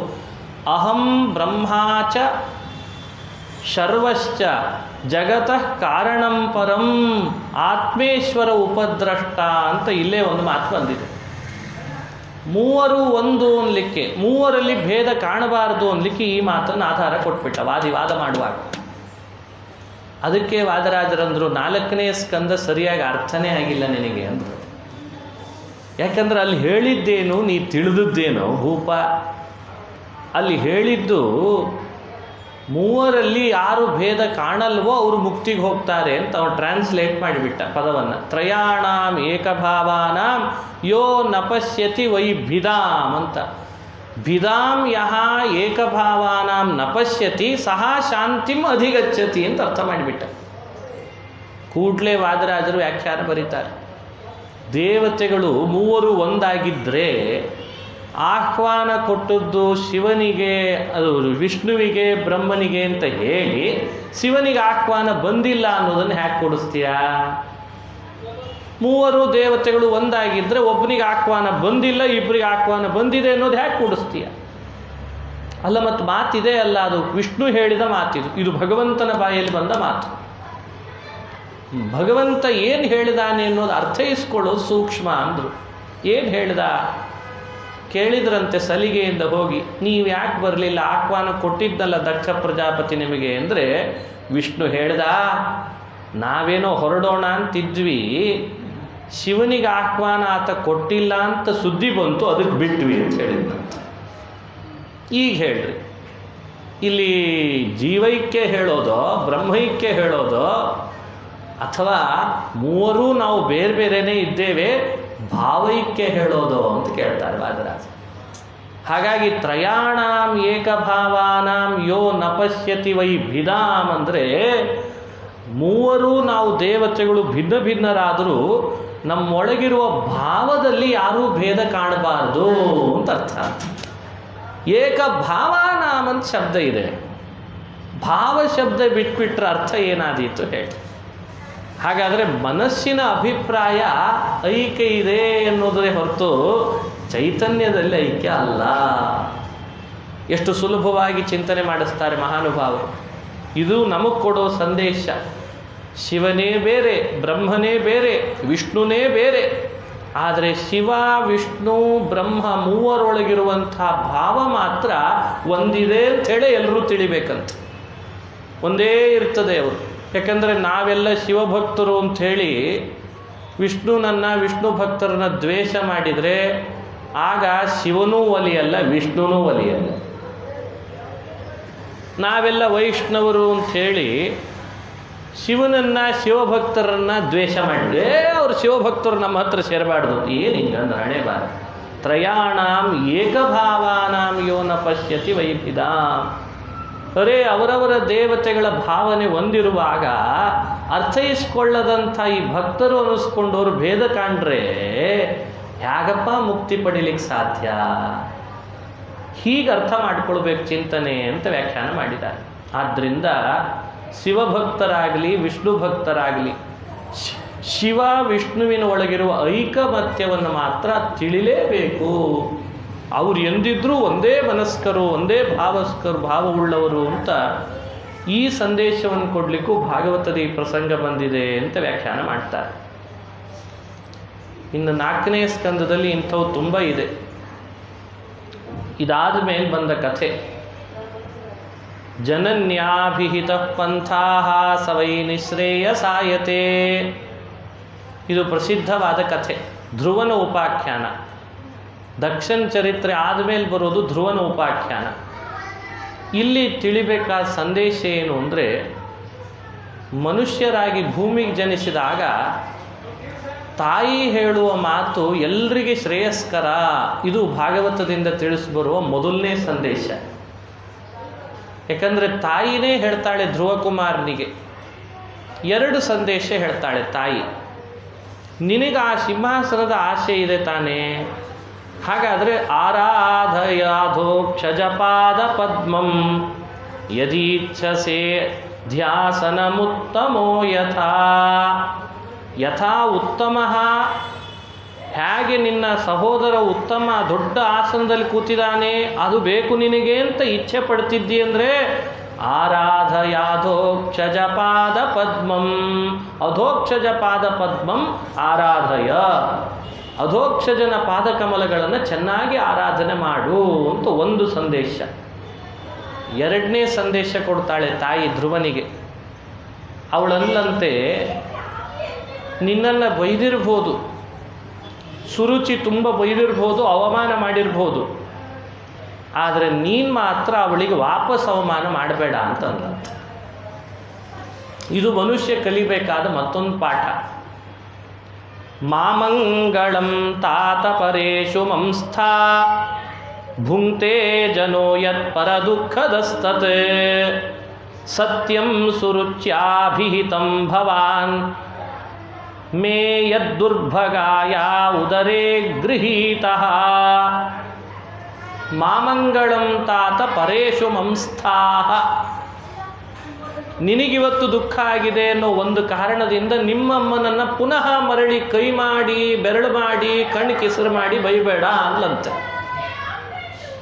ಅಹಂ ಬ್ರಹ್ಮಾಚ ಶರ್ವಶ್ಚ ಜಗತಃ ಕಾರಣಂ ಪರಂ ಆತ್ಮೇಶ್ವರ ಉಪದ್ರಷ್ಟ ಅಂತ ಇಲ್ಲೇ ಒಂದು ಮಾತು ಬಂದಿದೆ. ಮೂವರು ಒಂದು ಅನ್ಲಿಕ್ಕೆ, ಮೂವರಲ್ಲಿ ಭೇದ ಕಾಣಬಾರದು ಅನ್ಲಿಕ್ಕೆ ಈ ಮಾತನ್ನು ಆಧಾರ ಕೊಟ್ಬಿಟ್ಟ ವಾದ ಮಾಡುವಾಗ. ಅದಕ್ಕೆ ವಾದರಾಜರಂದ್ರು 4ನೇ ಸ್ಕಂದ ಸರಿಯಾಗಿ ಅರ್ಥನೇ ಆಗಿಲ್ಲ ನಿನಗೆ ಅಂದರು. ಯಾಕಂದ್ರೆ ಅಲ್ಲಿ ಹೇಳಿದ್ದೇನು ನೀ ತಿಳಿದದ್ದೇನೋ ಭೂಪ. ಅಲ್ಲಿ ಹೇಳಿದ್ದು ಮೂವರಲ್ಲಿ ಯಾರು ಭೇದ ಕಾಣಲ್ವೋ ಅವರು ಮುಕ್ತಿಗೆ ಹೋಗ್ತಾರೆ ಅಂತ ಅವನು ಟ್ರಾನ್ಸ್ಲೇಟ್ ಮಾಡಿಬಿಟ್ಟ ಪದವನ್ನು. ತ್ರಯಾಣಾಂ ಏಕಭಾವಾನಾಂ ಯೋ ನಪಶ್ಯತಿ ವೈಭಿದಾಂ ಅಂತ. ಭಿದಾಂ ಯಹ ಏಕಭಾವಾನಾಂ ನಪಶ್ಯತಿ ಸಹ ಶಾಂತಿಂ ಅಧಿಗಚ್ಚತಿ ಅಂತ ಅರ್ಥ ಮಾಡಿಬಿಟ್ಟ. ಕೂಡಲೇ ವಾದರಾಜರು ವ್ಯಾಖ್ಯಾನ ಬರೀತಾರೆ. ದೇವತೆಗಳು ಮೂವರು ಒಂದಾಗಿದ್ದರೆ ಆಹ್ವಾನ ಕೊಟ್ಟದ್ದು ಶಿವನಿಗೆ, ಅದು ವಿಷ್ಣುವಿಗೆ ಬ್ರಹ್ಮನಿಗೆ ಅಂತ ಹೇಳಿ ಶಿವನಿಗೆ ಆಹ್ವಾನ ಬಂದಿಲ್ಲ ಅನ್ನೋದನ್ನು ಹ್ಯಾಕೆ ಕೊಡಿಸ್ತೀಯಾ? ಮೂವರು ದೇವತೆಗಳು ಒಂದಾಗಿದ್ದರೆ ಒಬ್ಬನಿಗೆ ಆಹ್ವಾನ ಬಂದಿಲ್ಲ, ಇಬ್ಬರಿಗೆ ಆಹ್ವಾನ ಬಂದಿದೆ ಅನ್ನೋದು ಹ್ಯಾಕೆ ಕೊಡಿಸ್ತೀಯ? ಅಲ್ಲ, ಮತ್ತು ಮಾತಿದೆ ಅಲ್ಲ, ಅದು ವಿಷ್ಣು ಹೇಳಿದ ಮಾತಿದು, ಇದು ಭಗವಂತನ ಬಾಯಲ್ಲಿ ಬಂದ ಮಾತು. ಭಗವಂತ ಏನು ಹೇಳಿದಾನೆ ಅನ್ನೋದು ಅರ್ಥೈಸ್ಕೊಳ್ಳೋದು ಸೂಕ್ಷ್ಮ ಅಂದರು. ಏನು ಹೇಳಿದ? ಕೇಳಿದ್ರಂತೆ ಸಲಿಗೆಯಿಂದ ಹೋಗಿ, ನೀವು ಯಾಕೆ ಬರಲಿಲ್ಲ? ಆಹ್ವಾನ ಕೊಟ್ಟಿದ್ದಲ್ಲ ದಕ್ಷ ಪ್ರಜಾಪತಿ ನಿಮಗೆ ಅಂದರೆ, ವಿಷ್ಣು ಹೇಳ್ದ, ನಾವೇನೋ ಹೊರಡೋಣ ಅಂತಿದ್ವಿ, ಶಿವನಿಗೆ ಆಹ್ವಾನ ಆತ ಕೊಟ್ಟಿಲ್ಲ ಅಂತ ಸುದ್ದಿ ಬಂತು, ಅದಕ್ಕೆ ಬಿಟ್ವಿ ಅಂತ ಹೇಳಿದ್ನಂತ. ಈಗ ಹೇಳ್ರಿ, ಇಲ್ಲಿ ಜೀವೈಕ್ಯ ಹೇಳೋದೋ ಬ್ರಹ್ಮೈಕ್ಯ ಹೇಳೋದೋ, ಅಥವಾ ಮೂವರೂ ನಾವು ಬೇರೆ ಬೇರೆನೇ ಇದ್ದೇವೆ ಭಾವೈಕ್ಯ ಹೇಳೋದು ಅಂತ ಕೇಳ್ತಾರೆ ವಾದರಾಜ. ಹಾಗಾಗಿ ತ್ರಯಾಣಾಂ ಏಕಭಾವಾನಾಂ ಯೋ ನಪಶ್ಯತಿ ವೈಭಿದಾಂ ಅಂದರೆ, ಮೂವರು ನಾವು ದೇವತೆಗಳು ಭಿನ್ನ ಭಿನ್ನರಾದರೂ ನಮ್ಮೊಳಗಿರುವ ಭಾವದಲ್ಲಿ ಯಾರೂ ಭೇದ ಕಾಣಬಾರದು ಅಂತ ಅರ್ಥ. ಏಕಭಾವಾನಾಂ ಅಂತ ಶಬ್ದ ಇದೆ, ಭಾವ ಶಬ್ದ ಬಿಟ್ಬಿಟ್ರೆ ಅರ್ಥ ಏನಾದೀತು ಹೇಳಿ. ಹಾಗಾದರೆ ಮನಸ್ಸಿನ ಅಭಿಪ್ರಾಯ ಐಕ್ಯ ಇದೆ ಎನ್ನುವುದರೇ ಹೊರತು ಚೈತನ್ಯದಲ್ಲಿ ಐಕ್ಯ ಅಲ್ಲ. ಎಷ್ಟು ಸುಲಭವಾಗಿ ಚಿಂತನೆ ಮಾಡಿಸ್ತಾರೆ ಮಹಾನುಭಾವರು. ಇದು ನಮಗೆ ಕೊಡೋ ಸಂದೇಶ. ಶಿವನೇ ಬೇರೆ, ಬ್ರಹ್ಮನೇ ಬೇರೆ, ವಿಷ್ಣುನೇ ಬೇರೆ. ಆದರೆ ಶಿವ ವಿಷ್ಣು ಬ್ರಹ್ಮ ಮೂವರೊಳಗಿರುವಂಥ ಭಾವ ಮಾತ್ರ ಒಂದಿದೆ ಅಂಥೇಳಿ ಎಲ್ಲರೂ ತಿಳಿಬೇಕಂತ. ಒಂದೇ ಇರ್ತದೆ ಅವರು. ಯಾಕಂದರೆ ನಾವೆಲ್ಲ ಶಿವಭಕ್ತರು ಅಂಥೇಳಿ ವಿಷ್ಣು ಭಕ್ತರನ್ನ ದ್ವೇಷ ಮಾಡಿದರೆ ಆಗ ಶಿವನೂ ಒಲಿಯಲ್ಲ, ವಿಷ್ಣುನೂ ಒಲಿಯಲ್ಲ. ನಾವೆಲ್ಲ ವೈಷ್ಣವರು ಅಂಥೇಳಿ ಶಿವಭಕ್ತರನ್ನು ದ್ವೇಷ ಮಾಡಿದ್ರೆ ಅವರು ಶಿವಭಕ್ತರು ನಮ್ಮ ಹತ್ರ ಸೇರಬಾರ್ದು. ಏನು ಹಿಂಗಂದ್ರೆ ಹಣೆ ಬಾರ. ತ್ರಯಾಣಾಂ ಏಕಭಾವಾನಾಂ ಯೋ ನ ಪಶ್ಯತಿ ವೈಭಿದಾಂ. ಅವರವರ ದೇವತೆಗಳ ಭಾವನೆ ಹೊಂದಿರುವಾಗ ಅರ್ಥೈಸ್ಕೊಳ್ಳದಂಥ ಈ ಭಕ್ತರು ಅನ್ನಿಸ್ಕೊಂಡವರು ಭೇದ ಕಾಣ್ರೆ ಹೇಗಪ್ಪ ಮುಕ್ತಿ ಪಡಿಲಿಕ್ಕೆ ಸಾಧ್ಯ? ಹೀಗೆ ಅರ್ಥ ಮಾಡಿಕೊಳ್ಬೇಕು ಚಿಂತನೆ ಅಂತ ವ್ಯಾಖ್ಯಾನ ಮಾಡಿದ್ದಾರೆ. ಆದ್ದರಿಂದ ಶಿವಭಕ್ತರಾಗಲಿ ವಿಷ್ಣು ಭಕ್ತರಾಗಲಿ ಶಿವ ವಿಷ್ಣುವಿನ ಒಳಗಿರುವ ಐಕಮತ್ಯವನ್ನು ಮಾತ್ರ ತಿಳಿಲೇಬೇಕು. ಅವ್ರು ಎಂದಿದ್ರೂ ಒಂದೇ ಮನಸ್ಕರು, ಒಂದೇ ಭಾವವುಳ್ಳವರು ಅಂತ ಈ ಸಂದೇಶವನ್ನು ಕೊಡಲಿಕ್ಕೂ ಭಾಗವತದ ಈ ಪ್ರಸಂಗ ಬಂದಿದೆ ಅಂತ ವ್ಯಾಖ್ಯಾನ ಮಾಡ್ತಾರೆ. ಇನ್ನು 4ನೇ ಸ್ಕಂದದಲ್ಲಿ ಇಂಥವು ತುಂಬ ಇದೆ. ಇದಾದ ಮೇಲೆ ಬಂದ ಕಥೆ, ಜನನ್ಯಾಭಿಹಿತ ಪಂಥಾಃ ಸವೈ ನಿಶ್ರೇಯಸಾಯತೆ. ಇದು ಪ್ರಸಿದ್ಧವಾದ ಕಥೆ, ಧ್ರುವನ ಉಪಾಖ್ಯಾನ. ದಕ್ಷನ್ ಚರಿತ್ರೆ ಆದಮೇಲೆ ಬರೋದು ಧ್ರುವನ ಉಪಾಖ್ಯಾನ. ಇಲ್ಲಿ ತಿಳಿಬೇಕಾದ ಸಂದೇಶ ಏನು ಅಂದರೆ, ಮನುಷ್ಯರಾಗಿ ಭೂಮಿಗೆ ಜನಿಸಿದಾಗ ತಾಯಿ ಹೇಳುವ ಮಾತು ಎಲ್ರಿಗೆ ಶ್ರೇಯಸ್ಕರ. ಇದು ಭಾಗವತದಿಂದ ತಿಳಿಸ್ಬರುವ ಮೊದಲನೇ ಸಂದೇಶ. ಯಾಕಂದರೆ ತಾಯಿನೇ ಹೇಳ್ತಾಳೆ ಧ್ರುವಕುಮಾರನಿಗೆ 2 ಸಂದೇಶ ಹೇಳ್ತಾಳೆ ತಾಯಿ. ನಿನಗೆ ಆ ಸಿಂಹಾಸನದ ಆಸೆ ಇದೆ ತಾನೇ, ಹಾಗಾದರೆ ಆರಾಧಯಾಧೋಕ್ಷಜಪಾದ ಪದ್ಮಂ ಯದೀಚ್ಛಸೆ ಧ್ಯಾಸನಮುತ್ತಮೋ ಯಥಾ. ಯಥಾ ಉತ್ತಮ, ಹೇಗೆ ನಿನ್ನ ಸಹೋದರ ಉತ್ತಮ ದೊಡ್ಡ ಆಸನದಲ್ಲಿ ಕೂತಿದ್ದಾನೆ ಅದು ಬೇಕು ನಿನಗೆ ಅಂತ ಇಚ್ಛೆ ಪಡ್ತಿದ್ದಿ ಅಂದರೆ ಆರಾಧಯಾಧೋಕ್ಷಜ ಪಾದ ಪದ್ಮಂ, ಅಧೋಕ್ಷಜ ಪಾದ ಪದ್ಮಂ ಆರಾಧಯ, ಅಧೋಕ್ಷಜನ ಪಾದಕಮಲಗಳನ್ನು ಚೆನ್ನಾಗಿ ಆರಾಧನೆ ಮಾಡು ಅಂತ ಒಂದು ಸಂದೇಶ. ಎರಡನೇ ಸಂದೇಶ ಕೊಡ್ತಾಳೆ ತಾಯಿ ಧ್ರುವನಿಗೆ. ಅವಳಲ್ಲಂತೆ ನಿನ್ನನ್ನು ಬೈದಿರ್ಬೋದು, ಸುರುಚಿ ತುಂಬ ಬೈದಿರ್ಬೋದು, ಅವಮಾನ ಮಾಡಿರ್ಬೋದು, ಆದರೆ ನೀನು ಮಾತ್ರ ಅವಳಿಗೆ ವಾಪಸ್ ಅವಮಾನ ಮಾಡಬೇಡ ಅಂತಂದ. ಇದು ಮನುಷ್ಯ ಕಲಿಬೇಕಾದ ಮತ್ತೊಂದು ಪಾಠ. ಮಾಮಂಗಳಂ ತಾತ ಪರೇಶು ಮಂಸ್ಥಾ ಭುಂಕ್ತೆ ಜನೋ ಯತ್ ಪರ ದುಃಖದಸ್ತತ್ ಸತ್ಯಂ ಸುರುಚ್ಯಾಭಿಹಿತಂ ಭವಾನ್ ಮೇ ಯದ್ದುರ್ಭಗಾಯ ಉದರೇ ಗೃಹೀತಃ. ಮಾಮಂಗಳಂ ತಾತ ಪರೇಶು ಮಂಸ್ಥಾಃ. ನಿನಗಿವತ್ತು ದುಃಖ ಆಗಿದೆ ಅನ್ನೋ ಒಂದು ಕಾರಣದಿಂದ ನಿಮ್ಮಮ್ಮನನ್ನು ಪುನಃ ಮರಳಿ ಕೈ ಮಾಡಿ ಬೆರಳು ಮಾಡಿ ಕಣ್ಣು ಕೆಸರು ಮಾಡಿ ಬೈಬೇಡ ಅಲ್ಲಂತೆ.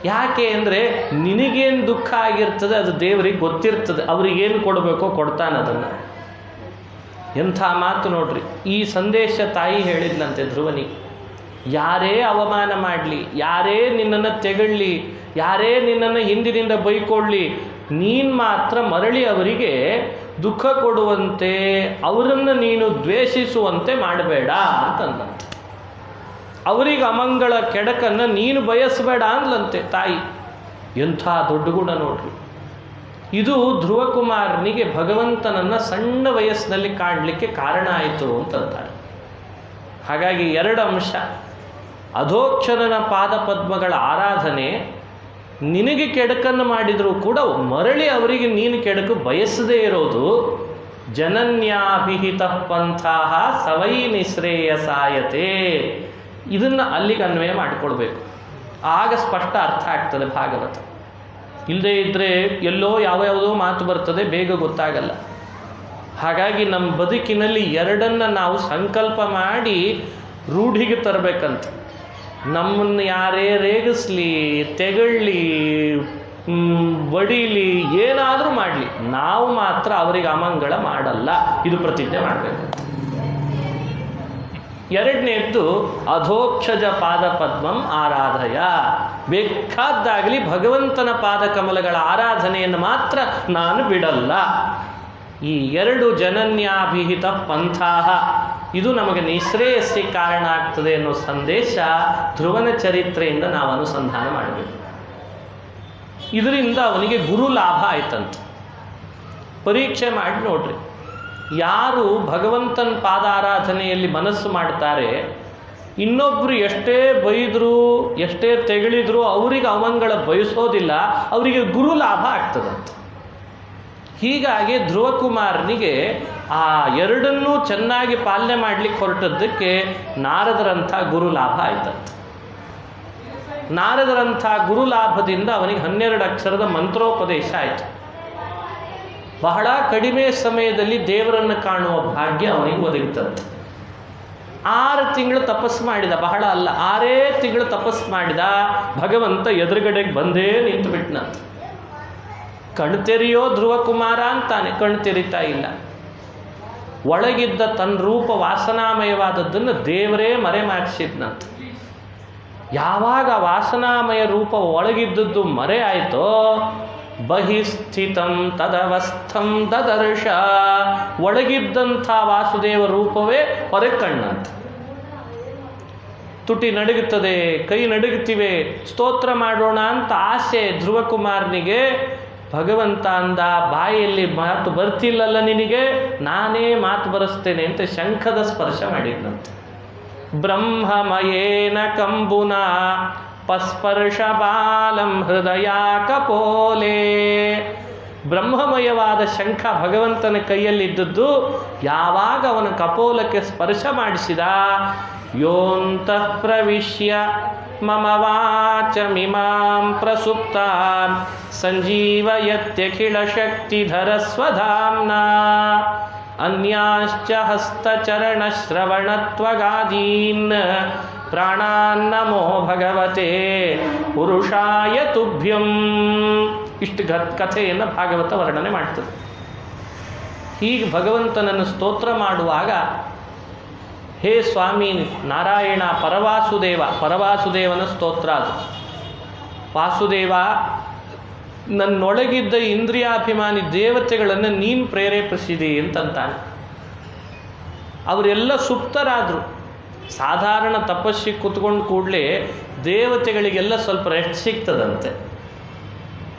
ಯಾಕೆ ಅಂದರೆ ನಿನಗೇನು ದುಃಖ ಆಗಿರ್ತದೆ ಅದು ದೇವರಿಗೆ ಗೊತ್ತಿರ್ತದೆ, ಅವ್ರಿಗೇನು ಕೊಡಬೇಕೋ ಕೊಡ್ತಾನೆ ಅದನ್ನು. ಎಂಥ ಮಾತು ನೋಡ್ರಿ. ಈ ಸಂದೇಶ ತಾಯಿ ಹೇಳಿದ್ಲಂತೆ ಧ್ರುವನಿಗೆ. ಯಾರೇ ಅವಮಾನ ಮಾಡಲಿ, ಯಾರೇ ನಿನ್ನನ್ನು ತೆಗಳ್ಳಿ, ಯಾರೇ ನಿನ್ನನ್ನು ಹಿಂದಿನಿಂದ ಬೈಕೊಳ್ಳಿ, ನೀನು ಮಾತ್ರ ಮರಳಿ ಅವರಿಗೆ ದುಃಖ ಕೊಡುವಂತೆ, ಅವರನ್ನು ನೀನು ದ್ವೇಷಿಸುವಂತೆ ಮಾಡಬೇಡ ಅಂತಂದಂತೆ. ಅವರಿಗೆ ಅಮಂಗಳ ಕೆಡಕನ್ನು ನೀನು ಬಯಸಬೇಡ ಅಂದ್ಲಂತೆ ತಾಯಿ. ಎಂಥ ದೊಡ್ಡ ಗುಣ ನೋಡ್ರಿ. ಇದು ಧ್ರುವಕುಮಾರನಿಗೆ ಭಗವಂತನನ್ನು ಸಣ್ಣ ವಯಸ್ಸಿನಲ್ಲಿ ಕಾಣಲಿಕ್ಕೆ ಕಾರಣ ಆಯಿತು ಅಂತಂತಾರೆ. ಹಾಗಾಗಿ ಎರಡು ಅಂಶ. ಅಧೋಕ್ಷರನ ಪಾದಪದ್ಮಗಳ ಆರಾಧನೆ, ನಿನಗೆ ಕೆಡಕನ್ನು ಮಾಡಿದರೂ ಕೂಡ ಮರಳಿ ಅವರಿಗೆ ನೀನು ಕೆಡಕು ಬಯಸದೇ ಇರೋದು. ಜನನ್ಯಾಭಿಹಿತ ಪಂಥಾಹ ಸವೈ ನಿಶ್ರೇಯಸಾಯತೆ. ಇದನ್ನು ಅಲ್ಲಿಗೆ ಅನ್ವಯ ಮಾಡಿಕೊಳ್ಬೇಕು, ಆಗ ಸ್ಪಷ್ಟ ಅರ್ಥ ಆಗ್ತದೆ ಭಾಗವತ. ಇಲ್ಲದೇ ಇದ್ದರೆ ಎಲ್ಲೋ ಯಾವುದೋ ಮಾತು ಬರ್ತದೆ, ಬೇಗ ಗೊತ್ತಾಗಲ್ಲ. ಹಾಗಾಗಿ ನಮ್ಮ ಬದುಕಿನಲ್ಲಿ ಎರಡನ್ನು ನಾವು ಸಂಕಲ್ಪ ಮಾಡಿ ರೂಢಿಗೆ ತರಬೇಕಂತ. ನಮ್ಮನ್ನು ಯಾರೇ ರೇಗಿಸ್ಲಿ, ತೆಗಳ್ಳಿ, ಬಡೀಲಿ, ಏನಾದರೂ ಮಾಡಲಿ, ನಾವು ಮಾತ್ರ ಅವರಿಗೆ ಅಮಂಗಳ ಮಾಡಲ್ಲ. ಇದು ಪ್ರತಿಜ್ಞೆ ಮಾಡಬೇಕು. ಎರಡನೇದ್ದು ಅಧೋಕ್ಷಜ ಪಾದ ಪದ್ಮಂ ಆರಾಧಯ. ಬೇಕಾದ್ದಾಗಲಿ ಭಗವಂತನ ಪಾದಕಮಲಗಳ ಆರಾಧನೆಯನ್ನು ಮಾತ್ರ ನಾನು ಬಿಡಲ್ಲ. ಈ ಎರಡು ಜನನ್ಯಾಭಿಹಿತ ಪಂಥಾಹ, ಇದು ನಮಗೆ ನಿಶ್ರೇಯಸ್ಸಿಗೆ ಕಾರಣ ಆಗ್ತದೆ ಅನ್ನೋ ಸಂದೇಶ ಧ್ರುವನ ಚರಿತ್ರೆಯಿಂದ ನಾವು ಅನುಸಂಧಾನ ಮಾಡಬೇಕು. ಇದರಿಂದ ಅವನಿಗೆ ಗುರು ಲಾಭ ಆಯ್ತಂತೆ. ಪರೀಕ್ಷೆ ಮಾಡಿ ನೋಡ್ರಿ. ಯಾರು ಭಗವಂತನ ಪಾದಾರಾಧನೆಯಲ್ಲಿ ಮನಸ್ಸು ಮಾಡ್ತಾರೆ, ಇನ್ನೊಬ್ಬರು ಎಷ್ಟೇ ಬೈದರೂ ಎಷ್ಟೇ ತೆಗಳಿದ್ರು ಅವರಿಗೆ ಅಮಂಗಳ ಬಯಸೋದಿಲ್ಲ, ಅವರಿಗೆ ಗುರು ಲಾಭ ಆಗ್ತದಂತೆ. ಹೀಗಾಗಿ ಧ್ರುವಕುಮಾರನಿಗೆ ಆ ಎರಡನ್ನೂ ಚೆನ್ನಾಗಿ ಪಾಲನೆ ಮಾಡಲಿಕ್ಕೆ ಹೊರಟದ್ದಕ್ಕೆ ನಾರದರಂಥ ಗುರು ಲಾಭ ಆಯ್ತಂತೆ. ನಾರದರಂಥ ಗುರು ಲಾಭದಿಂದ ಅವನಿಗೆ 12 ಅಕ್ಷರದ ಮಂತ್ರೋಪದೇಶ ಆಯಿತು. ಬಹಳ ಕಡಿಮೆ ಸಮಯದಲ್ಲಿ ದೇವರನ್ನು ಕಾಣುವ ಭಾಗ್ಯ ಅವನಿಗೆ ಒದಗುತ್ತಂತೆ. 6 ತಿಂಗಳು ತಪಸ್ಸು ಮಾಡಿದ, ಬಹಳ ಅಲ್ಲ, 6 ತಿಂಗಳು ತಪಸ್ಸು ಮಾಡಿದ. ಭಗವಂತ ಎದುರುಗಡೆಗೆ ಬಂದೇ ನಿಂತು ಬಿಟ್ನಂತೆ. ಕಣ್ತೆರೆಯೋ ಧ್ರುವಕುಮಾರ ಅಂತಾನೆ, ಕಣ್ಣು ತೆರಿತಾ ಇಲ್ಲ. ಒಳಗಿದ್ದ ತನ್ನ ರೂಪ ವಾಸನಾಮಯವಾದದ್ದನ್ನು ದೇವರೇ ಮರೆಮಾಚಿಸಿದ್ನಂತೆ. ಯಾವಾಗ ವಾಸನಾಮಯ ರೂಪ ಒಳಗಿದ್ದದ್ದು ಮರೆ ಆಯಿತೋ, ಬಹಿಸ್ಥಿತಂ ತದವಸ್ಥಂ ದದರ್ಶ, ಒಳಗಿದ್ದಂಥ ವಾಸುದೇವ ರೂಪವೇ ಹೊರಗೆ ಕಣ್ಣಂತೆ. ತುಟಿ ನಡುಗುತ್ತದೆ, ಕೈ ನಡುಗುತ್ತಿವೆ, ಸ್ತೋತ್ರ ಮಾಡೋಣ ಅಂತ ಆಸೆ ಧ್ರುವಕುಮಾರನಿಗೆ. ಭಗವಂತ ಅಂದ, ಬಾಯಲ್ಲಿ ಮಾತು ಬರ್ತಿಲ್ಲಲ್ಲ ನಿನಗೆ, ನಾನೇ ಮಾತು ಬರೆಸ್ತೇನೆ ಅಂತ ಶಂಖದ ಸ್ಪರ್ಶ ಮಾಡಿದ್ನಂತೆ. ಬ್ರಹ್ಮಮಯೇನ ಕಂಬುನ ಪಸ್ಪರ್ಶ ಬಾಲಂ ಹೃದಯ ಕಪೋಲೆ. ಬ್ರಹ್ಮಮಯವಾದ ಶಂಖ ಭಗವಂತನ ಕೈಯಲ್ಲಿದ್ದದ್ದು ಯಾವಾಗ ಅವನ ಕಪೋಲಕ್ಕೆ ಸ್ಪರ್ಶ ಮಾಡಿಸಿದ, ಯೋಂತಃ ಪ್ರವಿಶ್ಯ ಮಮ ವಾಚಮಿಮಾಂ ಪ್ರಸುಪ್ತಾಂ ಸಂಜೀವಯತ್ಯಖಿಲ ಶಕ್ತಿಧರ ಸ್ವಧಾಮ್ನಾ. ಅನ್ಯಾಶ್ಚ ಹಸ್ತಚರಣಶ್ರವಣತ್ವಗಾದೀನ್ ಪ್ರಾಣಾನ್ನಮೋ ಭಗವತೆ ಪುರುಷಾಯ ತುಭ್ಯಂ. ಇಷ್ಟು ಕಥೆಯನ್ನು ಭಾಗವತ ವರ್ಣನೆ ಮಾಡ್ತದೆ. ಹೀಗೆ ಭಗವಂತನನ್ನು ಸ್ತೋತ್ರ ಮಾಡುವಾಗ, ಹೇ ಸ್ವಾಮಿ ನಾರಾಯಣ ಪರವಾಸುದೇವನ ಸ್ತೋತ್ರ ಅದು. ವಾಸುದೇವ, ನನ್ನೊಳಗಿದ್ದ ಇಂದ್ರಿಯಾಭಿಮಾನಿ ದೇವತೆಗಳನ್ನು ನೀನು ಪ್ರೇರೇಪಿಸಿದಿ ಅಂತಂತಾನೆ. ಅವರೆಲ್ಲ ಸುಪ್ತರಾದರು. ಸಾಧಾರಣ ತಪಸ್ಸಿಗೆ ಕೂತ್ಕೊಂಡು ಕೂಡಲೇ ದೇವತೆಗಳಿಗೆಲ್ಲ ಸ್ವಲ್ಪ ರೆಸ್ಟ್ ಸಿಗ್ತದಂತೆ.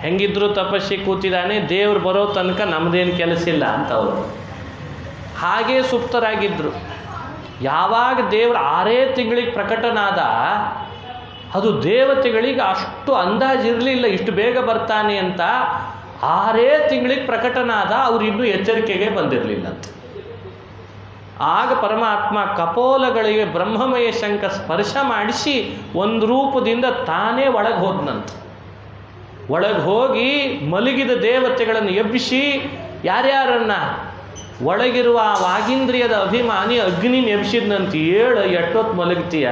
ಹೆಂಗಿದ್ರು ತಪಸ್ಸಿಗೆ ಕೂತಿದ್ದಾನೆ, ದೇವ್ರು ಬರೋ ತನಕ ನಮ್ಮದೇನು ಕೆಲಸ ಇಲ್ಲ ಅಂತ ಅವರು ಹಾಗೇ ಸುಪ್ತರಾಗಿದ್ದರು. ಯಾವಾಗ ದೇವ್ರು 6 ತಿಂಗಳಿಗೆ ಪ್ರಕಟನಾದ, ಅದು ದೇವತೆಗಳಿಗೆ ಅಷ್ಟು ಅಂದಾಜಿರಲಿಲ್ಲ ಇಷ್ಟು ಬೇಗ ಬರ್ತಾನೆ ಅಂತ. 6 ತಿಂಗಳಿಗೆ ಪ್ರಕಟನಾದ, ಅವರು ಇನ್ನೂ ಎಚ್ಚರಿಕೆಗೆ ಬಂದಿರಲಿಲ್ಲಂತ. ಆಗ ಪರಮಾತ್ಮ ಕಪೋಲಗಳಿಗೆ ಬ್ರಹ್ಮಮಯ ಶಂಕ ಸ್ಪರ್ಶ ಮಾಡಿಸಿ ಒಂದು ರೂಪದಿಂದ ತಾನೇ ಒಳಗೆ ಹೋದನಂತ. ಒಳಗೆ ಹೋಗಿ ಮಲಗಿದ ದೇವತೆಗಳನ್ನು ಎಬ್ಬಿಸಿ, ಯಾರ್ಯಾರನ್ನ ಒಳಗಿರುವ ವಾಗೀಂದ್ರಿಯದ ಅಭಿಮಾನಿ ಅಗ್ನಿನ ಎಬ್ಸಿದ್ನಂತ. ಎಷ್ಟೊತ್ತು ಮಲಗ್ತೀಯ,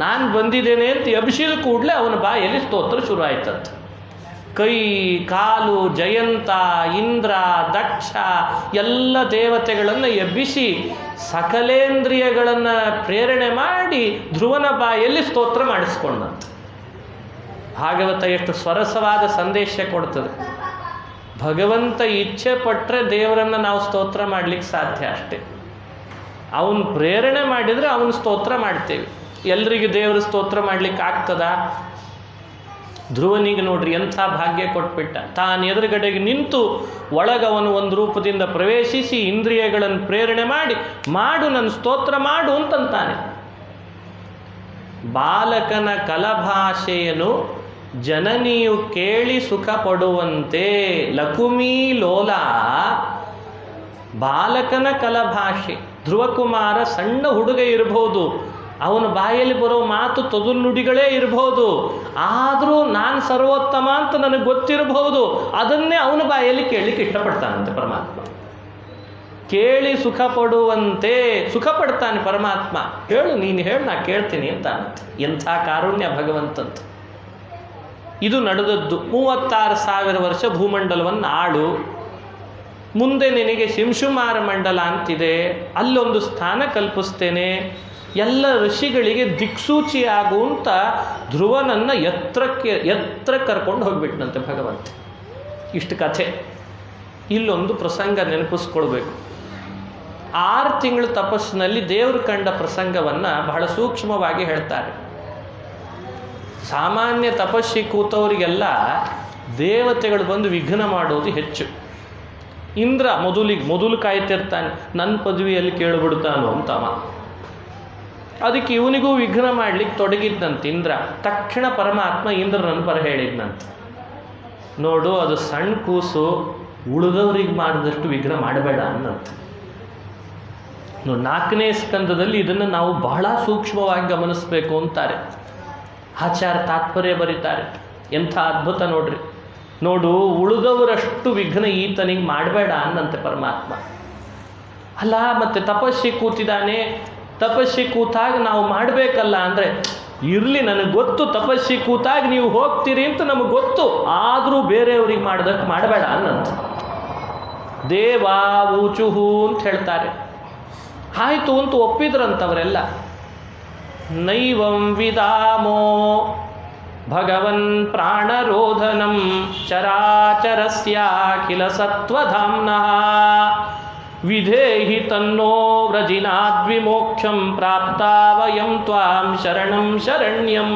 ನಾನು ಬಂದಿದ್ದೇನೆ ಅಂತ ಎಬ್ಸಿದ ಕೂಡಲೇ ಅವನ ಬಾಯಲ್ಲಿ ಸ್ತೋತ್ರ ಶುರು ಆಯ್ತಂತ. ಕೈ ಕಾಲು ಜಯಂತ, ಇಂದ್ರ, ದಕ್ಷ ಎಲ್ಲ ದೇವತೆಗಳನ್ನು ಎಬ್ಬಿಸಿ ಸಕಲೇಂದ್ರಿಯಗಳನ್ನು ಪ್ರೇರಣೆ ಮಾಡಿ ಧ್ರುವನ ಬಾಯಲ್ಲಿ ಸ್ತೋತ್ರ ಮಾಡಿಸ್ಕೊಂಡಂತ. ಭಾಗವತ ಎಷ್ಟು ಸ್ವರಸವಾದ ಸಂದೇಶ ಕೊಡ್ತದೆ. ಭಗವಂತ ಇಚ್ಛೆ ಪಟ್ಟರೆ ದೇವರನ್ನು ನಾವು ಸ್ತೋತ್ರ ಮಾಡಲಿಕ್ಕೆ ಸಾಧ್ಯ ಅಷ್ಟೇ. ಅವನು ಪ್ರೇರಣೆ ಮಾಡಿದರೆ ಅವನು ಸ್ತೋತ್ರ ಮಾಡ್ತೇವೆ. ಎಲ್ರಿಗೂ ದೇವರ ಸ್ತೋತ್ರ ಮಾಡಲಿಕ್ಕೆ ಆಗ್ತದ? ಧ್ರುವನಿಗೆ ನೋಡ್ರಿ ಎಂಥ ಭಾಗ್ಯ ಕೊಟ್ಬಿಟ್ಟ. ತಾನು ಎದುರುಗಡೆಗೆ ನಿಂತು ಒಳಗವನು ಒಂದು ರೂಪದಿಂದ ಪ್ರವೇಶಿಸಿ ಇಂದ್ರಿಯಗಳನ್ನು ಪ್ರೇರಣೆ ಮಾಡಿ, ಮಾಡು ನನ್ನ ಸ್ತೋತ್ರ ಮಾಡು ಅಂತಂತಾನೆ. ಬಾಲಕನ ಕಲಭಾಷೆಯನ್ನು ಜನನಿಯು ಕೇಳಿ ಸುಖ ಪಡುವಂತೆ ಲಕುಮೀ ಲೋಲ. ಬಾಲಕನ ಕಲಭಾಷೆ. ಧ್ರುವಕುಮಾರ ಸಣ್ಣ ಹುಡುಗ ಇರಬಹುದು, ಅವನ ಬಾಯಲ್ಲಿ ಬರೋ ಮಾತು ತೊದಲು ನುಡಿಗಳೇ ಇರಬಹುದು, ಆದರೂ ನಾನು ಸರ್ವೋತ್ತಮ ಅಂತ ನನಗೆ ಗೊತ್ತಿರಬಹುದು. ಅದನ್ನೇ ಅವನ ಬಾಯಲ್ಲಿ ಕೇಳಲಿಕ್ಕೆ ಇಷ್ಟಪಡ್ತಾನಂತೆ ಪರಮಾತ್ಮ. ಕೇಳಿ ಸುಖ ಪಡುವಂತೆ ಸುಖ ಪಡ್ತಾನೆ ಪರಮಾತ್ಮ. ಹೇಳು, ನೀನು ಹೇಳು, ನಾ ಕೇಳ್ತೀನಿ ಅಂತ. ಎಂಥ ಕಾರುಣ್ಯ ಭಗವಂತಂತ. ಇದು ನಡೆದದ್ದು 36,000 ವರ್ಷ ಭೂಮಂಡಲವನ್ನು ಆಳು. ಮುಂದೆ ನಿನಗೆ ಶಿಂಶುಮಾರ ಮಂಡಲ ಅಂತಿದೆ, ಅಲ್ಲೊಂದು ಸ್ಥಾನ ಕಲ್ಪಿಸ್ತೇನೆ, ಎಲ್ಲ ಋಷಿಗಳಿಗೆ ದಿಕ್ಸೂಚಿಯಾಗುವಂತ ಧ್ರುವನನ್ನು ಎತ್ತರ ಕರ್ಕೊಂಡು ಹೋಗ್ಬಿಟ್ನಂತೆ ಭಗವಂತ. ಇಷ್ಟು ಕಥೆ. ಇಲ್ಲೊಂದು ಪ್ರಸಂಗ ನೆನಪಿಸ್ಕೊಳ್ಬೇಕು. 6 ತಿಂಗಳ ತಪಸ್ಸಿನಲ್ಲಿ ದೇವರು ಕಂಡ ಪ್ರಸಂಗವನ್ನು ಬಹಳ ಸೂಕ್ಷ್ಮವಾಗಿ ಹೇಳ್ತಾರೆ. ಸಾಮಾನ್ಯ ತಪಸ್ಸಿ ಕೂತವರಿಗೆಲ್ಲ ದೇವತೆಗಳು ಬಂದು ವಿಘ್ನ ಮಾಡೋದು ಹೆಚ್ಚು. ಇಂದ್ರ ಮೊದಲು ಕಾಯ್ತಿರ್ತಾನೆ, ನನ್ನ ಪದವಿಯಲ್ಲಿ ಕೇಳಿಬಿಡ್ತಾನೋ ಅಂತವ. ಅದಕ್ಕೆ ಇವನಿಗೂ ವಿಘ್ನ ಮಾಡ್ಲಿಕ್ಕೆ ತೊಡಗಿದ್ದಂತೆ ಇಂದ್ರ. ತಕ್ಷಣ ಪರಮಾತ್ಮ ಇಂದ್ರನನ್ನು ಬರ ಹೇಳಿದ್ನಂತೆ, ನೋಡು ಅದು ಸಣ್ಣ ಕೂಸು, ಉಳಿದವ್ರಿಗೆ ಮಾಡಿದಷ್ಟು ವಿಘ್ನ ಮಾಡಬೇಡ ಅನ್ನಂತ. 4ನೇ ಸ್ಕಂದದಲ್ಲಿ ಇದನ್ನು ನಾವು ಬಹಳ ಸೂಕ್ಷ್ಮವಾಗಿ ಗಮನಿಸಬೇಕು ಅಂತಾರೆ. ಆಚಾರ್ಯ ತಾತ್ಪರ್ಯ ಬರೀತಾರೆ. ಎಂಥ ಅದ್ಭುತ ನೋಡ್ರಿ. ನೋಡು, ಉಳಿದವರಷ್ಟು ವಿಘ್ನ ಈತನಿಗೆ ಮಾಡಬೇಡ ಅನ್ನಂತೆ ಪರಮಾತ್ಮ. ಅಲ್ಲ, ಮತ್ತೆ ತಪಸ್ಸಿ ಕೂತಿದ್ದಾನೆ, ತಪಸ್ಸಿ ಕೂತಾಗ ನಾವು ಮಾಡಬೇಕಲ್ಲ ಅಂದರೆ, ಇರಲಿ ನನಗೆ ಗೊತ್ತು ತಪಸ್ಸಿ ಕೂತಾಗ ನೀವು ಹೋಗ್ತೀರಿ ಅಂತ ನಮಗೆ ಗೊತ್ತು, ಆದರೂ ಬೇರೆಯವ್ರಿಗೆ ಮಾಡೋದಕ್ಕೆ ಮಾಡಬೇಡ ಅನ್ನಂತ. ದೇವ ಊಚುಹು ಅಂತ ಹೇಳ್ತಾರೆ. ಆಯಿತು ಅಂತ ಒಪ್ಪಿದ್ರಂತವರೆಲ್ಲ. ನೈವಂ ವಿದಾಮೋ ಭಗವನ್ ಪ್ರಾಣರೋಧನಂ ಚರಾಚರಸ್ಯಾಖಿಲ ಸತ್ವಧಾಮ್ನಃ ವಿಧೇಹಿ ತನ್ನೋ ವ್ರಜಿನಾದ್ವಿಮೋಕ್ಷಂ ಪ್ರಾಪ್ತಾ ವಯಂ ತ್ವಾಂ ಶರಣಂ ಶರಣ್ಯಂ.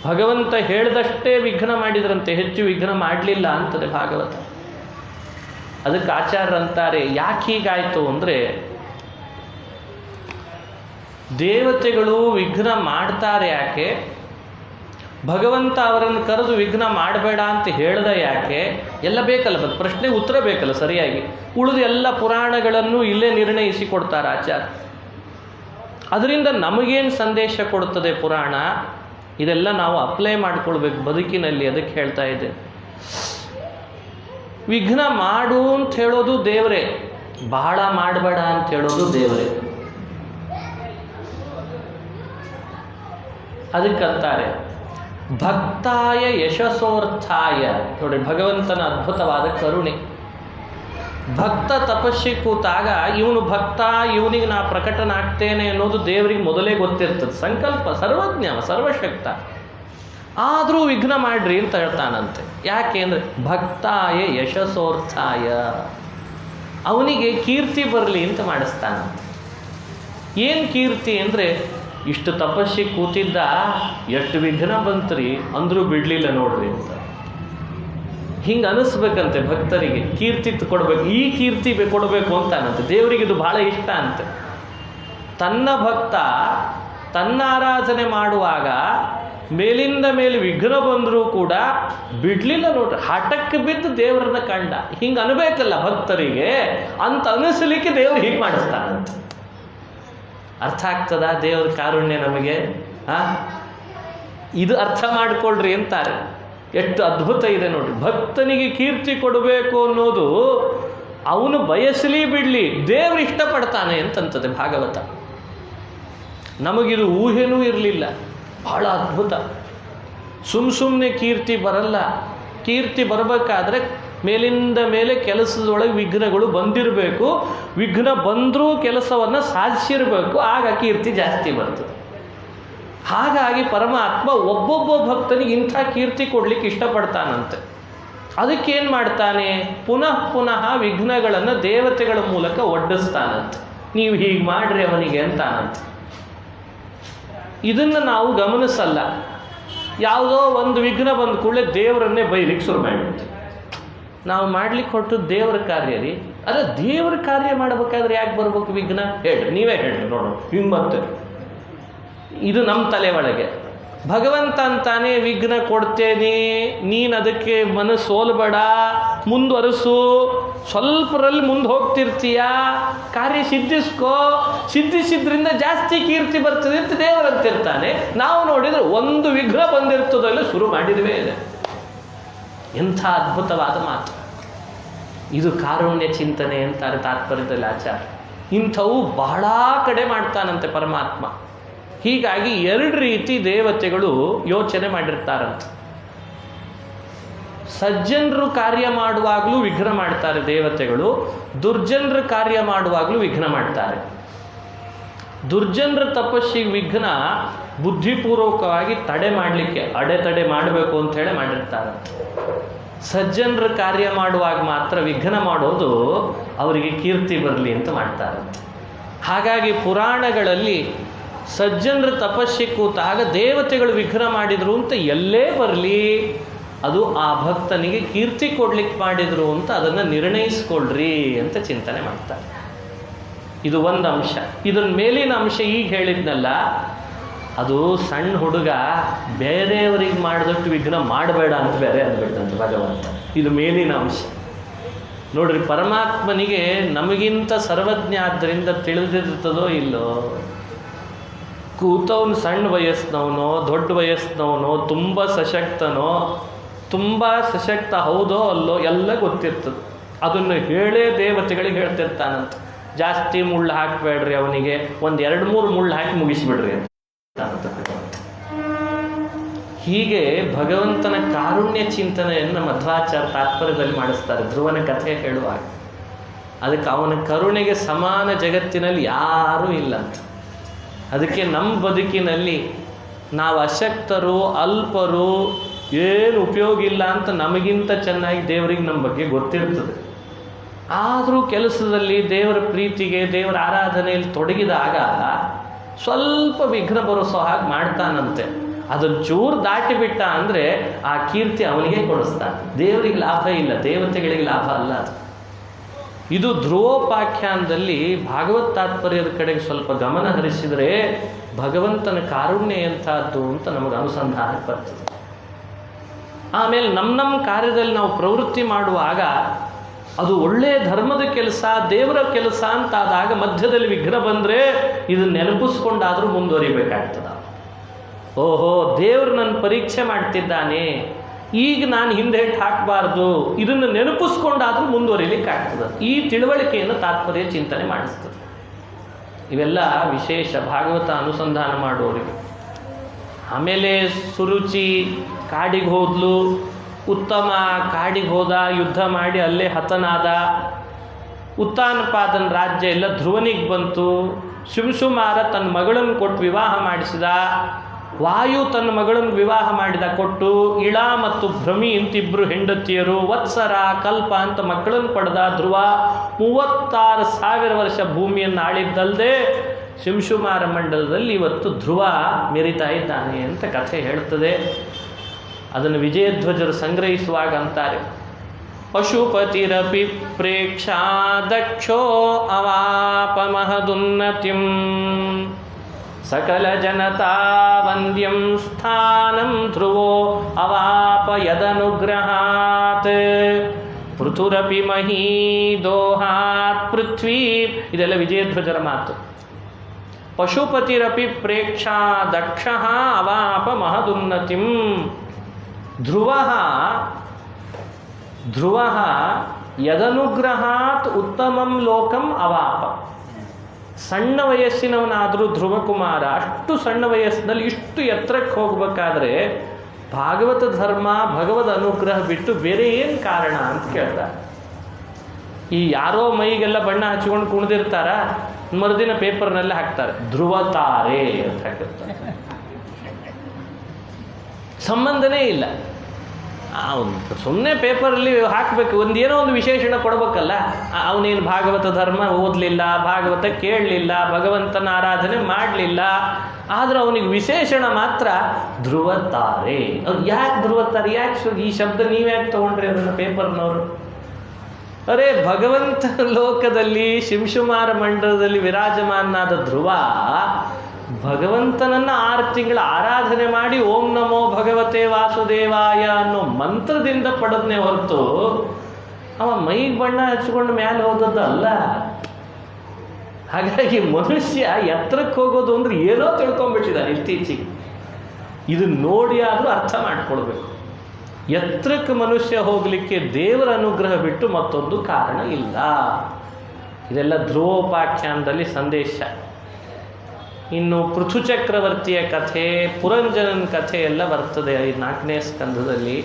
ಭಗವಂತ ಹೇಳಿದಷ್ಟೇ ವಿಘ್ನ ಮಾಡಿದ್ರಂತೆ, ಹೆಚ್ಚು ವಿಘ್ನ ಮಾಡಲಿಲ್ಲ ಅಂತದೆ ಭಾಗವತ. ಅದಕ್ಕೆ ಆಚಾರ್ಯರಂತಾರೆ, ಯಾಕೆ ಹೀಗಾಯಿತು ಅಂದರೆ, ದೇವತೆಗಳು ವಿಘ್ನ ಮಾಡ್ತಾರೆ ಯಾಕೆ, ಭಗವಂತ ಅವರನ್ನು ಕರೆದು ವಿಘ್ನ ಮಾಡಬೇಡ ಅಂತ ಹೇಳ್ದ ಯಾಕೆ, ಎಲ್ಲ ಬೇಕಲ್ಲ, ಪ್ರಶ್ನೆ ಉತ್ತರ ಬೇಕಲ್ಲ ಸರಿಯಾಗಿ. ಉಳಿದು ಎಲ್ಲ ಪುರಾಣಗಳನ್ನು ಇಲ್ಲೇ ನಿರ್ಣಯಿಸಿ ಕೊಡ್ತಾರೆ ಆಚಾರ್ಯ. ಅದರಿಂದ ನಮಗೇನು ಸಂದೇಶ ಕೊಡ್ತದೆ ಪುರಾಣ, ಇದೆಲ್ಲ ನಾವು ಅಪ್ಲೈ ಮಾಡ್ಕೊಳ್ಬೇಕು ಬದುಕಿನಲ್ಲಿ. ಅದಕ್ಕೆ ಹೇಳ್ತಾ ಇದ್ದೆ, ವಿಘ್ನ ಮಾಡು ಅಂತ ಹೇಳೋದು ದೇವರೇ, ಬಹಳ ಮಾಡಬೇಡ ಅಂತ ಹೇಳೋದು ದೇವರೇ. ಅದಕ್ಕಂತಾರೆ ಭಕ್ತಾಯ ಯಶಸೋರ್ಥಾಯ. ನೋಡಿ, ಭಗವಂತನ ಅದ್ಭುತವಾದ ಕರುಣೆ. ಭಕ್ತ ತಪಸ್ಸಿ ಕೂತಾಗ ಇವನು ಭಕ್ತ, ಇವನಿಗೆ ನಾ ಪ್ರಕಟನಾಗ್ತೇನೆ ಅನ್ನೋದು ದೇವರಿಗೆ ಮೊದಲೇ ಗೊತ್ತಿರ್ತದೆ. ಸಂಕಲ್ಪ ಸರ್ವಜ್ಞ, ಸರ್ವಶಕ್ತ. ಆದರೂ ವಿಘ್ನ ಮಾಡ್ರಿ ಅಂತ ಹೇಳ್ತಾನಂತೆ. ಯಾಕೆ ಅಂದರೆ ಭಕ್ತಾಯ ಯಶಸೋರ್ಥಾಯ, ಅವನಿಗೆ ಕೀರ್ತಿ ಬರಲಿ ಅಂತ ಮಾಡಿಸ್ತಾನಂತೆ. ಏನು ಕೀರ್ತಿ ಅಂದರೆ, ಇಷ್ಟು ತಪಸ್ಸಿ ಕೂತಿದ್ದ, ಎಷ್ಟು ವಿಘ್ನ ಬಂತ್ರಿ ಅಂದರೂ ಬಿಡಲಿಲ್ಲ ನೋಡ್ರಿ ಅಂತ. ಹಿಂಗೆ ಅನಿಸ್ಬೇಕಂತೆ ಭಕ್ತರಿಗೆ. ಕೀರ್ತಿ ಕೊಡಬೇಕು, ಈ ಕೀರ್ತಿ ಕೊಡಬೇಕು ಅಂತಾನಂತೆ. ದೇವರಿಗೆ ಇದು ಬಹಳ ಇಷ್ಟ ಅಂತೆ. ತನ್ನ ಭಕ್ತ ತನ್ನ ಆರಾಧನೆ ಮಾಡುವಾಗ ಮೇಲಿಂದ ಮೇಲೆ ವಿಘ್ನ ಬಂದರೂ ಕೂಡ ಬಿಡಲಿಲ್ಲ ನೋಡ್ರಿ. ಹಠಕ್ಕೆ ಬಿದ್ದು ದೇವರನ್ನ ಕಂಡ. ಹಿಂಗೆ ಅನ್ಬೇಕಲ್ಲ ಭಕ್ತರಿಗೆ, ಅಂತ ಅನಿಸ್ಲಿಕ್ಕೆ ದೇವರು ಹೀಗೆ ಮಾಡಿಸ್ತಾನಂತೆ. ಅರ್ಥ ಆಗ್ತದ ದೇವರ ಕಾರುಣ್ಯ ನಮಗೆ? ಇದು ಅರ್ಥ ಮಾಡಿಕೊಳ್ಳ್ರಿ ಅಂತಾರೆ. ಎಷ್ಟು ಅದ್ಭುತ ಇದೆ ನೋಡಿ. ಭಕ್ತನಿಗೆ ಕೀರ್ತಿ ಕೊಡಬೇಕು ಅನ್ನೋದು ಅವನು ಬಯಸಲಿ ಬಿಡಲಿ ದೇವರು ಇಷ್ಟಪಡ್ತಾನೆ ಅಂತಂತದೆ ಭಾಗವತ. ನಮಗಿದು ಊಹೆನೂ ಇರಲಿಲ್ಲ. ಬಹಳ ಅದ್ಭುತ. ಸುಮ್ಮನೆ ಕೀರ್ತಿ ಬರಲ್ಲ. ಕೀರ್ತಿ ಬರಬೇಕಾದ್ರೆ ಮೇಲಿಂದ ಮೇಲೆ ಕೆಲಸದೊಳಗೆ ವಿಘ್ನಗಳು ಬಂದಿರಬೇಕು. ವಿಘ್ನ ಬಂದರೂ ಕೆಲಸವನ್ನು ಸಾಧಿಸಿರಬೇಕು. ಆಗ ಕೀರ್ತಿ ಜಾಸ್ತಿ ಬರ್ತದೆ. ಹಾಗಾಗಿ ಪರಮಾತ್ಮ ಒಬ್ಬೊಬ್ಬ ಭಕ್ತನಿಗೆ ಇಂಥ ಕೀರ್ತಿ ಕೊಡಲಿಕ್ಕೆ ಇಷ್ಟಪಡ್ತಾನಂತೆ. ಅದಕ್ಕೇನು ಮಾಡ್ತಾನೆ? ಪುನಃ ಪುನಃ ವಿಘ್ನಗಳನ್ನು ದೇವತೆಗಳ ಮೂಲಕ ಒಡ್ಡಿಸ್ತಾನಂತೆ. ನೀವು ಹೀಗೆ ಮಾಡ್ರಿ ಅವನಿಗೆ ಅಂತಾನಂತೆ. ಇದನ್ನು ನಾವು ಗಮನಿಸಲ್ಲ. ಯಾವುದೋ ಒಂದು ವಿಘ್ನ ಬಂದ ಕೂಡಲೇ ದೇವರನ್ನೇ ಬೈಲಿಕ್ಕೆ ಶುರು ಮಾಡಿಬಿಡ್ತೀವಿ. ನಾವು ಮಾಡ್ಲಿಕ್ಕೆ ಹೊರಟು ದೇವರ ಕಾರ್ಯ ರೀ. ಅಲ್ಲ, ದೇವರ ಕಾರ್ಯ ಮಾಡಬೇಕಾದ್ರೆ ಯಾಕೆ ಬರ್ಬೇಕು ವಿಘ್ನ? ಹೇಳ್ರಿ, ನೀವೇ ಹೇಳ್ರಿ ನೋಡೋಣ. ಹಿಂಗೆ ಮತ್ತೆ ಇದು ನಮ್ಮ ತಲೆ ಒಳಗೆ. ಭಗವಂತ ಅಂತಾನೆ ವಿಘ್ನ ಕೊಡ್ತೇನೆ, ನೀನು ಅದಕ್ಕೆ ಮನಸ್ಸು ಸೋಲ್ಬೇಡ, ಮುಂದುವರಿಸು, ಸ್ವಲ್ಪರಲ್ಲಿ ಮುಂದೆ ಹೋಗ್ತಿರ್ತೀಯ, ಕಾರ್ಯ ಸಿದ್ಧಿಸ್ಕೋ, ಸಿದ್ಧಿಸಿದ್ರಿಂದ ಜಾಸ್ತಿ ಕೀರ್ತಿ ಬರ್ತದೆ ಅಂತ ದೇವರಂತಿರ್ತಾನೆ. ನಾವು ನೋಡಿದರೆ ಒಂದು ವಿಘ್ನ ಬಂದಿರ್ತದಲ್ಲ ಶುರು ಮಾಡಿದ್ವೇ ಇದೆ. ಎಂಥ ಅದ್ಭುತವಾದ ಮಾತು ಇದು. ಕಾರುಣ್ಯ ಚಿಂತನೆ ಅಂತಾರೆ ತಾತ್ಪರ್ಯದಲ್ಲಿ ಆಚಾರ್ಯ. ಇಂಥವು ಬಹಳ ಕಡೆ ಮಾಡ್ತಾನಂತೆ ಪರಮಾತ್ಮ. ಹೀಗಾಗಿ ಎರಡು ರೀತಿ ದೇವತೆಗಳು ಯೋಚನೆ ಮಾಡಿರ್ತಾರಂತೆ. ಸಜ್ಜನರು ಕಾರ್ಯ ಮಾಡುವಾಗಲೂ ವಿಘ್ನ ಮಾಡ್ತಾರೆ ದೇವತೆಗಳು, ದುರ್ಜನರ ಕಾರ್ಯ ಮಾಡುವಾಗಲೂ ವಿಘ್ನ ಮಾಡ್ತಾರೆ. ದುರ್ಜನರ ತಪಸ್ಸಿಗೆ ವಿಘ್ನ ಬುದ್ಧಿಪೂರ್ವಕವಾಗಿ ತಡೆ ಮಾಡಲಿಕ್ಕೆ, ಅಡೆತಡೆ ಮಾಡಬೇಕು ಅಂತ ಹೇಳಿ ಮಾಡಿರ್ತಾರಂತೆ. ಸಜ್ಜನರ ಕಾರ್ಯ ಮಾಡುವಾಗ ಮಾತ್ರ ವಿಘ್ನ ಮಾಡೋದು ಅವರಿಗೆ ಕೀರ್ತಿ ಬರಲಿ ಅಂತ ಮಾಡ್ತಾರಂತೆ. ಹಾಗಾಗಿ ಪುರಾಣಗಳಲ್ಲಿ ಸಜ್ಜನರ ತಪಸ್ಸಿ ಕೂತಾಗ ದೇವತೆಗಳು ವಿಘ್ನ ಮಾಡಿದರು ಅಂತ ಎಲ್ಲೇ ಬರಲಿ, ಅದು ಆ ಭಕ್ತನಿಗೆ ಕೀರ್ತಿ ಕೊಡ್ಲಿಕ್ಕೆ ಮಾಡಿದರು ಅಂತ ಅದನ್ನು ನಿರ್ಣಯಿಸ್ಕೊಳ್ರಿ ಅಂತ ಚಿಂತನೆ ಮಾಡ್ತಾರೆ. ಇದು ಒಂದು ಅಂಶ. ಇದರ ಮೇಲಿನ ಅಂಶ ಈಗ ಹೇಳಿದ್ನಲ್ಲ, ಅದು ಸಣ್ಣ ಹುಡುಗ ಬೇರೆಯವರಿಗೆ ಮಾಡಿದಷ್ಟು ವಿಘ್ನ ಮಾಡಬೇಡ ಅಂತ ಬೇರೆ ಅಂದ್ಬಿಟ್ಟಂತೆ ಭಗವಂತ. ಇದು ಮೇಲಿನ ಅಂಶ ನೋಡ್ರಿ. ಪರಮಾತ್ಮನಿಗೆ ನಮಗಿಂತ ಸರ್ವಜ್ಞ ಆದ್ದರಿಂದ ತಿಳಿದಿರ್ತದೋ ಇಲ್ಲೋ. ಕೂತವನು ಸಣ್ಣ ವಯಸ್ಸಿನವನೋ ದೊಡ್ಡ ವಯಸ್ಸಿನವನೋ, ತುಂಬ ಸಶಕ್ತನೋ, ತುಂಬ ಸಶಕ್ತ ಹೌದೋ ಅಲ್ಲೋ ಎಲ್ಲ ಗೊತ್ತಿರ್ತದೆ. ಅದನ್ನು ಹೇಳೇ ದೇವತೆಗಳಿಗೆ ಹೇಳ್ತಿರ್ತಾನಂತ. ಜಾಸ್ತಿ ಮುಳ್ಳು ಹಾಕಬೇಡ್ರಿ ಅವನಿಗೆ, ಒಂದು 2-3 ಮುಳ್ಳು ಹಾಕಿ ಮುಗಿಸಿಬಿಡ್ರಿ ಅಂತ. ಹೀಗೆ ಭಗವಂತನ ಕಾರುಣ್ಯ ಚಿಂತನೆಯನ್ನು ಮಧ್ವಾಚಾರ್ಯ ತಾತ್ಪರ್ಯದಲ್ಲಿ ಮಾಡಿಸ್ತಾರೆ ಧ್ರುವನ ಕಥೆ ಹೇಳುವಾಗ. ಅದಕ್ಕೆ ಅವನ ಕರುಣೆಗೆ ಸಮಾನ ಜಗತ್ತಿನಲ್ಲಿ ಯಾರೂ ಇಲ್ಲ ಅಂತ. ಅದಕ್ಕೆ ನಮ್ಮ ಬದುಕಿನಲ್ಲಿ ನಾವು ಅಶಕ್ತರು, ಅಲ್ಪರು, ಏನು ಉಪಯೋಗ ಇಲ್ಲ ಅಂತ ನಮಗಿಂತ ಚೆನ್ನಾಗಿ ದೇವರಿಗೆ ನಮ್ಮ ಬಗ್ಗೆ ಗೊತ್ತಿರ್ತದೆ. ಆದರೂ ಕೆಲಸದಲ್ಲಿ ದೇವರ ಪ್ರೀತಿಗೆ, ದೇವರ ಆರಾಧನೆಯಲ್ಲಿ ತೊಡಗಿದಾಗ ಸ್ವಲ್ಪ ವಿಘ್ನ ಬರೋಸೋ ಹಾಗೆ ಮಾಡ್ತಾನಂತೆ. ಅದನ್ನು ಚೂರು ದಾಟಿಬಿಟ್ಟ ಅಂದರೆ ಆ ಕೀರ್ತಿ ಅವನಿಗೆ ಕೊಡಿಸ್ತಾನೆ. ದೇವರಿಗೆ ಲಾಭ ಇಲ್ಲ, ದೇವತೆಗಳಿಗೆ ಲಾಭ ಅಲ್ಲ ಅದು. ಇದು ಧ್ರುವೋಪಾಖ್ಯಾನದಲ್ಲಿ ಭಾಗವತ್ ತಾತ್ಪರ್ಯದ ಕಡೆಗೆ ಸ್ವಲ್ಪ ಗಮನ ಹರಿಸಿದರೆ ಭಗವಂತನ ಕಾರುಣ್ಯ ಎಂಥದ್ದು ಅಂತ ನಮಗೆ ಅನುಸಂಧಾನಕ್ಕೆ ಬರ್ತದೆ. ಆಮೇಲೆ ನಮ್ಮ ಕಾರ್ಯದಲ್ಲಿ ನಾವು ಪ್ರವೃತ್ತಿ ಮಾಡುವಾಗ ಅದು ಒಳ್ಳೆಯ ಧರ್ಮದ ಕೆಲಸ, ದೇವರ ಕೆಲಸ ಅಂತಾದಾಗ ಮಧ್ಯದಲ್ಲಿ ವಿಘ್ನ ಬಂದರೆ ಇದನ್ನು ನೆನಪಿಸ್ಕೊಂಡಾದರೂ ಮುಂದುವರಿಬೇಕಾಗ್ತದೆ. ಓಹೋ, ದೇವರು ನನ್ನ ಪರೀಕ್ಷೆ ಮಾಡ್ತಿದ್ದಾನೆ, ಈಗ ನಾನು ಹಿಂದೆ ಹಾಕಬಾರ್ದು, ಇದನ್ನು ನೆನಪಿಸ್ಕೊಂಡಾದ್ರೂ ಮುಂದುವರಿಲಿಕ್ಕಾಗ್ತದೆ. ಈ ತಿಳುವಳಿಕೆಯನ್ನು ತಾತ್ಪರ್ಯ ಚಿಂತನೆ ಮಾಡಿಸ್ತದೆ. ಇವೆಲ್ಲ ವಿಶೇಷ ಭಾಗವತ ಅನುಸಂಧಾನ ಮಾಡುವವರಿಗೆ. ಆಮೇಲೆ ಸುರುಚಿ ಕಾಡಿಗೆ ಹೋದ್ಲು, ಉತ್ತಮ ಕಾಡಿಗೆ ಹೋದ, ಯುದ್ಧ ಮಾಡಿ ಅಲ್ಲೇ ಹತನಾದ. ಉತ್ತಾನಪಾದನ ರಾಜ್ಯ ಎಲ್ಲ ಧ್ರುವನಿಗೆ ಬಂತು. ಶಿಂಶುಮಾರ ತನ್ನ ಮಗಳನ್ನು ಕೊಟ್ಟು ವಿವಾಹ ಮಾಡಿಸಿದ. ವಾಯು ತನ್ನ ಮಗಳನ್ನು ವಿವಾಹ ಮಾಡಿದ ಕೊಟ್ಟು. ಇಳ ಮತ್ತು ಭ್ರಮಿ ಇಂತಿಬ್ಬರು ಹೆಂಡತಿಯರು. ವತ್ಸರ ಕಲ್ಪ ಅಂತ ಮಕ್ಕಳನ್ನು ಪಡೆದ ಧ್ರುವ. 36,000 ವರ್ಷ ಭೂಮಿಯನ್ನು ಆಳಿದ್ದಲ್ಲದೆ ಶಿಂಶುಮಾರ ಮಂಡಲದಲ್ಲಿ ಇವತ್ತು ಧ್ರುವ ಮೆರಿತಾ ಇದ್ದಾನೆ ಅಂತ ಕಥೆ ಹೇಳ್ತದೆ. ಅದನ್ನು ವಿಜಯಧ್ವಜರು ಸಂಗ್ರಹಿಸುವಾಗ ಅಂತಾರೆ, ಪಶುಪತಿರಪಿ ಪ್ರೇಕ್ಷಾ ದಕ್ಷೋ ಅವಾಪ ಮಹದುನ್ನತಿಂ ಸಕಲ ಜನತಾ ವಂದ್ಯಂ ಸ್ಥಾನಂ ಧ್ರುವೋ ಅವಾಪ ಯದನುಗ್ರಹಾತ್ ಪೃಥುರಪಿ ಮಹೀ ದೋಹಾತ್ ಪೃಥ್ವೀ. ಇದೆಲ್ಲ ವಿಜಯಧ್ವಜರ ಮಾತು. ಪಶುಪತಿರಪಿ ಪ್ರೇಕ್ಷಾ ದಕ್ಷ ಅವಾಪ ಮಹದುನ್ನತಿಂ. ಧ್ರುವ ಯದನುಗ್ರಹಾತ್ ಉತ್ತಮಂ ಲೋಕಂ ಅವಾಪ. ಸಣ್ಣ ವಯಸ್ಸಿನವನಾದರೂ ಧ್ರುವಕುಮಾರ ಅಷ್ಟು ಸಣ್ಣ ವಯಸ್ಸಿನಲ್ಲಿ ಇಷ್ಟು ಎತ್ತರಕ್ಕೆ ಹೋಗಬೇಕಾದ್ರೆ ಭಾಗವತ ಧರ್ಮ ಭಗವದ್ ಅನುಗ್ರಹ ಬಿಟ್ಟು ಬೇರೆ ಏನು ಕಾರಣ ಅಂತ ಕೇಳ್ತಾರೆ. ಈ ಯಾರೋ ಮೈಗೆಲ್ಲ ಬಣ್ಣ ಹಚ್ಕೊಂಡು ಕುಣಿದಿರ್ತಾರ, ಮರುದಿನ ಪೇಪರ್ನಲ್ಲೇ ಹಾಕ್ತಾರೆ ಧ್ರುವತಾರೆ ಅಂತ ಹಾಕಿರ್ತಾರೆ. ಸಂಬಂಧನೇ ಇಲ್ಲ. ಸುಮ್ಮನೆ ಪೇಪರಲ್ಲಿ ಹಾಕಬೇಕು, ಒಂದೇನೋ ಒಂದು ವಿಶೇಷಣ ಕೊಡ್ಬೇಕಲ್ಲ. ಅವನೇನು ಭಾಗವತ ಧರ್ಮ ಓದಲಿಲ್ಲ, ಭಾಗವತ ಕೇಳಲಿಲ್ಲ, ಭಗವಂತನ ಆರಾಧನೆ ಮಾಡಲಿಲ್ಲ, ಆದ್ರೆ ಅವನಿಗೆ ವಿಶೇಷಣ ಮಾತ್ರ ಧ್ರುವತಾರೆ. ಅವ್ರು ಯಾಕೆ ಧ್ರುವತಾರೆ, ಯಾಕೆ ಈ ಶಬ್ದ ನೀವ್ಯಾಕೆ ತಗೊಂಡ್ರಿ ಅದನ್ನು ಪೇಪರ್ನವರು? ಅರೇ, ಭಗವಂತ ಲೋಕದಲ್ಲಿ ಶಿಂಶುಮಾರ ಮಂಡಲದಲ್ಲಿ ವಿರಾಜಮಾನಾದ ಧ್ರುವ ಭಗವಂತನನ್ನು 6 ತಿಂಗಳ ಆರಾಧನೆ ಮಾಡಿ ಓಂ ನಮೋ ಭಗವತೆ ವಾಸುದೇವಾಯ ಅನ್ನೋ ಮಂತ್ರದಿಂದ ಪಡೆದನೇ ಹೊರತು ಅವ ಮೈಗೆ ಬಣ್ಣ ಹಚ್ಕೊಂಡು ಮೇಲೆ ಹೋದದ್ದಲ್ಲ. ಹಾಗಾಗಿ ಮನುಷ್ಯ ಎತ್ತರಕ್ಕೆ ಹೋಗೋದು ಅಂದ್ರೆ ಏನೋ ತಿಳ್ಕೊಂಡ್ಬಿಟ್ಟಿದ್ದಾರೆ ಇತ್ತೀಚೆಗೆ. ಇದು ನೋಡಿ ಆದರೂ ಅರ್ಥ ಮಾಡ್ಕೊಳ್ಬೇಕು. ಎತ್ತರಕ್ಕೆ ಮನುಷ್ಯ ಹೋಗಲಿಕ್ಕೆ ದೇವರ ಅನುಗ್ರಹ ಬಿಟ್ಟು ಮತ್ತೊಂದು ಕಾರಣ ಇಲ್ಲ. ಇದೆಲ್ಲ ಧ್ರುವೋಪಾಖ್ಯಾನದಲ್ಲಿ ಸಂದೇಶ. ಇನ್ನು ಪೃಥು ಚಕ್ರವರ್ತಿಯ ಕಥೆ, ಪುರಂಜನನ ಕಥೆ ಎಲ್ಲ ಬರ್ತದೆ 4ನೇ ಸ್ಕಂದದಲ್ಲಿ.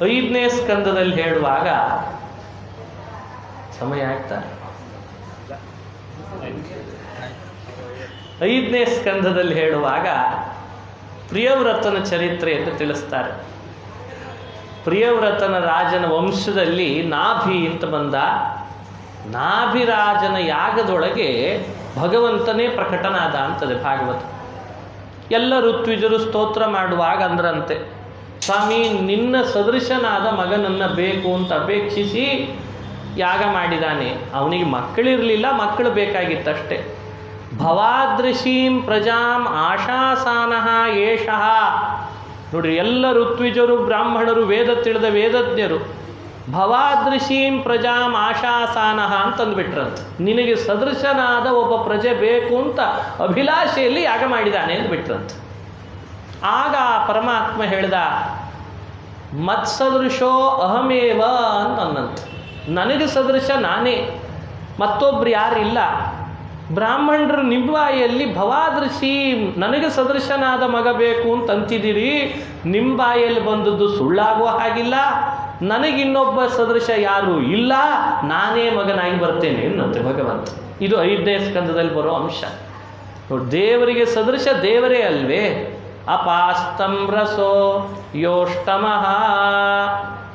5ನೇ ಸ್ಕಂದದಲ್ಲಿ ಹೇಳುವಾಗ ಸಮಯ ಆಗ್ತಾ 5ನೇ ಸ್ಕಂದದಲ್ಲಿ ಹೇಳುವಾಗ ಪ್ರಿಯವ್ರತನ ಚರಿತ್ರೆಯನ್ನು ತಿಳಿಸ್ತಾರೆ. ಪ್ರಿಯವ್ರತನ ರಾಜನ ವಂಶದಲ್ಲಿ ನಾಭಿ ಅಂತ ಬಂದ. ನಾಭಿರಾಜನ ಯಾಗದೊಳಗೆ ಭಗವಂತನೇ ಪ್ರಕಟನಾದ ಅಂತದೆ ಭಾಗವತ. ಎಲ್ಲ ಋತ್ವಿಜರು ಸ್ತೋತ್ರ ಮಾಡುವಾಗ ಅಂದ್ರಂತೆ, ಸ್ವಾಮಿ ನಿನ್ನ ಸದೃಶನಾದ ಮಗನನ್ನು ಬೇಕು ಅಂತ ಅಪೇಕ್ಷಿಸಿ ಯಾಗ ಮಾಡಿದಾನೆ. ಅವನಿಗೆ ಮಕ್ಕಳಿರಲಿಲ್ಲ, ಮಕ್ಕಳು ಬೇಕಾಗಿತ್ತಷ್ಟೇ. ಭವಾದೃಶೀಂ ಪ್ರಜಾಂ ಆಶಾಸಾನಃ ಏಷಃ. ನೋಡ್ರಿ, ಎಲ್ಲ ಋತ್ವಿಜರು ಬ್ರಾಹ್ಮಣರು ವೇದ ತಿಳಿದ ವೇದಜ್ಞರು ಭವಾದೃಶೀಂ ಪ್ರಜಾಂ ಆಶಾಸಾನಃ ಅಂತಂದ್ಬಿಟ್ರಂತ. ನಿನಗೆ ಸದೃಶನಾದ ಒಬ್ಬ ಪ್ರಜೆ ಬೇಕು ಅಂತ ಅಭಿಲಾಷೆಯಲ್ಲಿ ಯಾಗ ಮಾಡಿದ್ದಾನೆ ಅಂದ್ಬಿಟ್ರಂತ. ಆಗ ಪರಮಾತ್ಮ ಹೇಳ್ದ, ಮತ್ಸದೃಶೋ ಅಹಮೇವ ಅಂತಂದಂತ. ನನಗೆ ಸದೃಶ ನಾನೇ, ಮತ್ತೊಬ್ರು ಯಾರಿಲ್ಲ. ಬ್ರಾಹ್ಮಣರು ನಿಂಬಾಯಲ್ಲಿ ಭವಾದೃಶಿ ನನಗೆ ಸದೃಶನಾದ ಮಗ ಬೇಕು ಅಂತ ಅಂತಿದ್ದೀರಿ, ನಿಂಬಾಯಲ್ಲಿ ಬಂದದ್ದು ಸುಳ್ಳಾಗುವ ಹಾಗಿಲ್ಲ. ನನಗಿನ್ನೊಬ್ಬ ಸದೃಶ ಯಾರು ಇಲ್ಲ, ನಾನೇ ಮಗನಾಗಿ ಬರ್ತೇನೆ ಎನ್ನುತ್ತೆ ಭಗವಂತ. ಇದು 5ನೇ ಸ್ಕಂದದಲ್ಲಿ ಬರೋ ಅಂಶ. ದೇವರಿಗೆ ಸದೃಶ ದೇವರೇ ಅಲ್ವೇ. ಅಪಾಸ್ತಂ ರಸೋ ಯೋಷ್ಟಮಃ.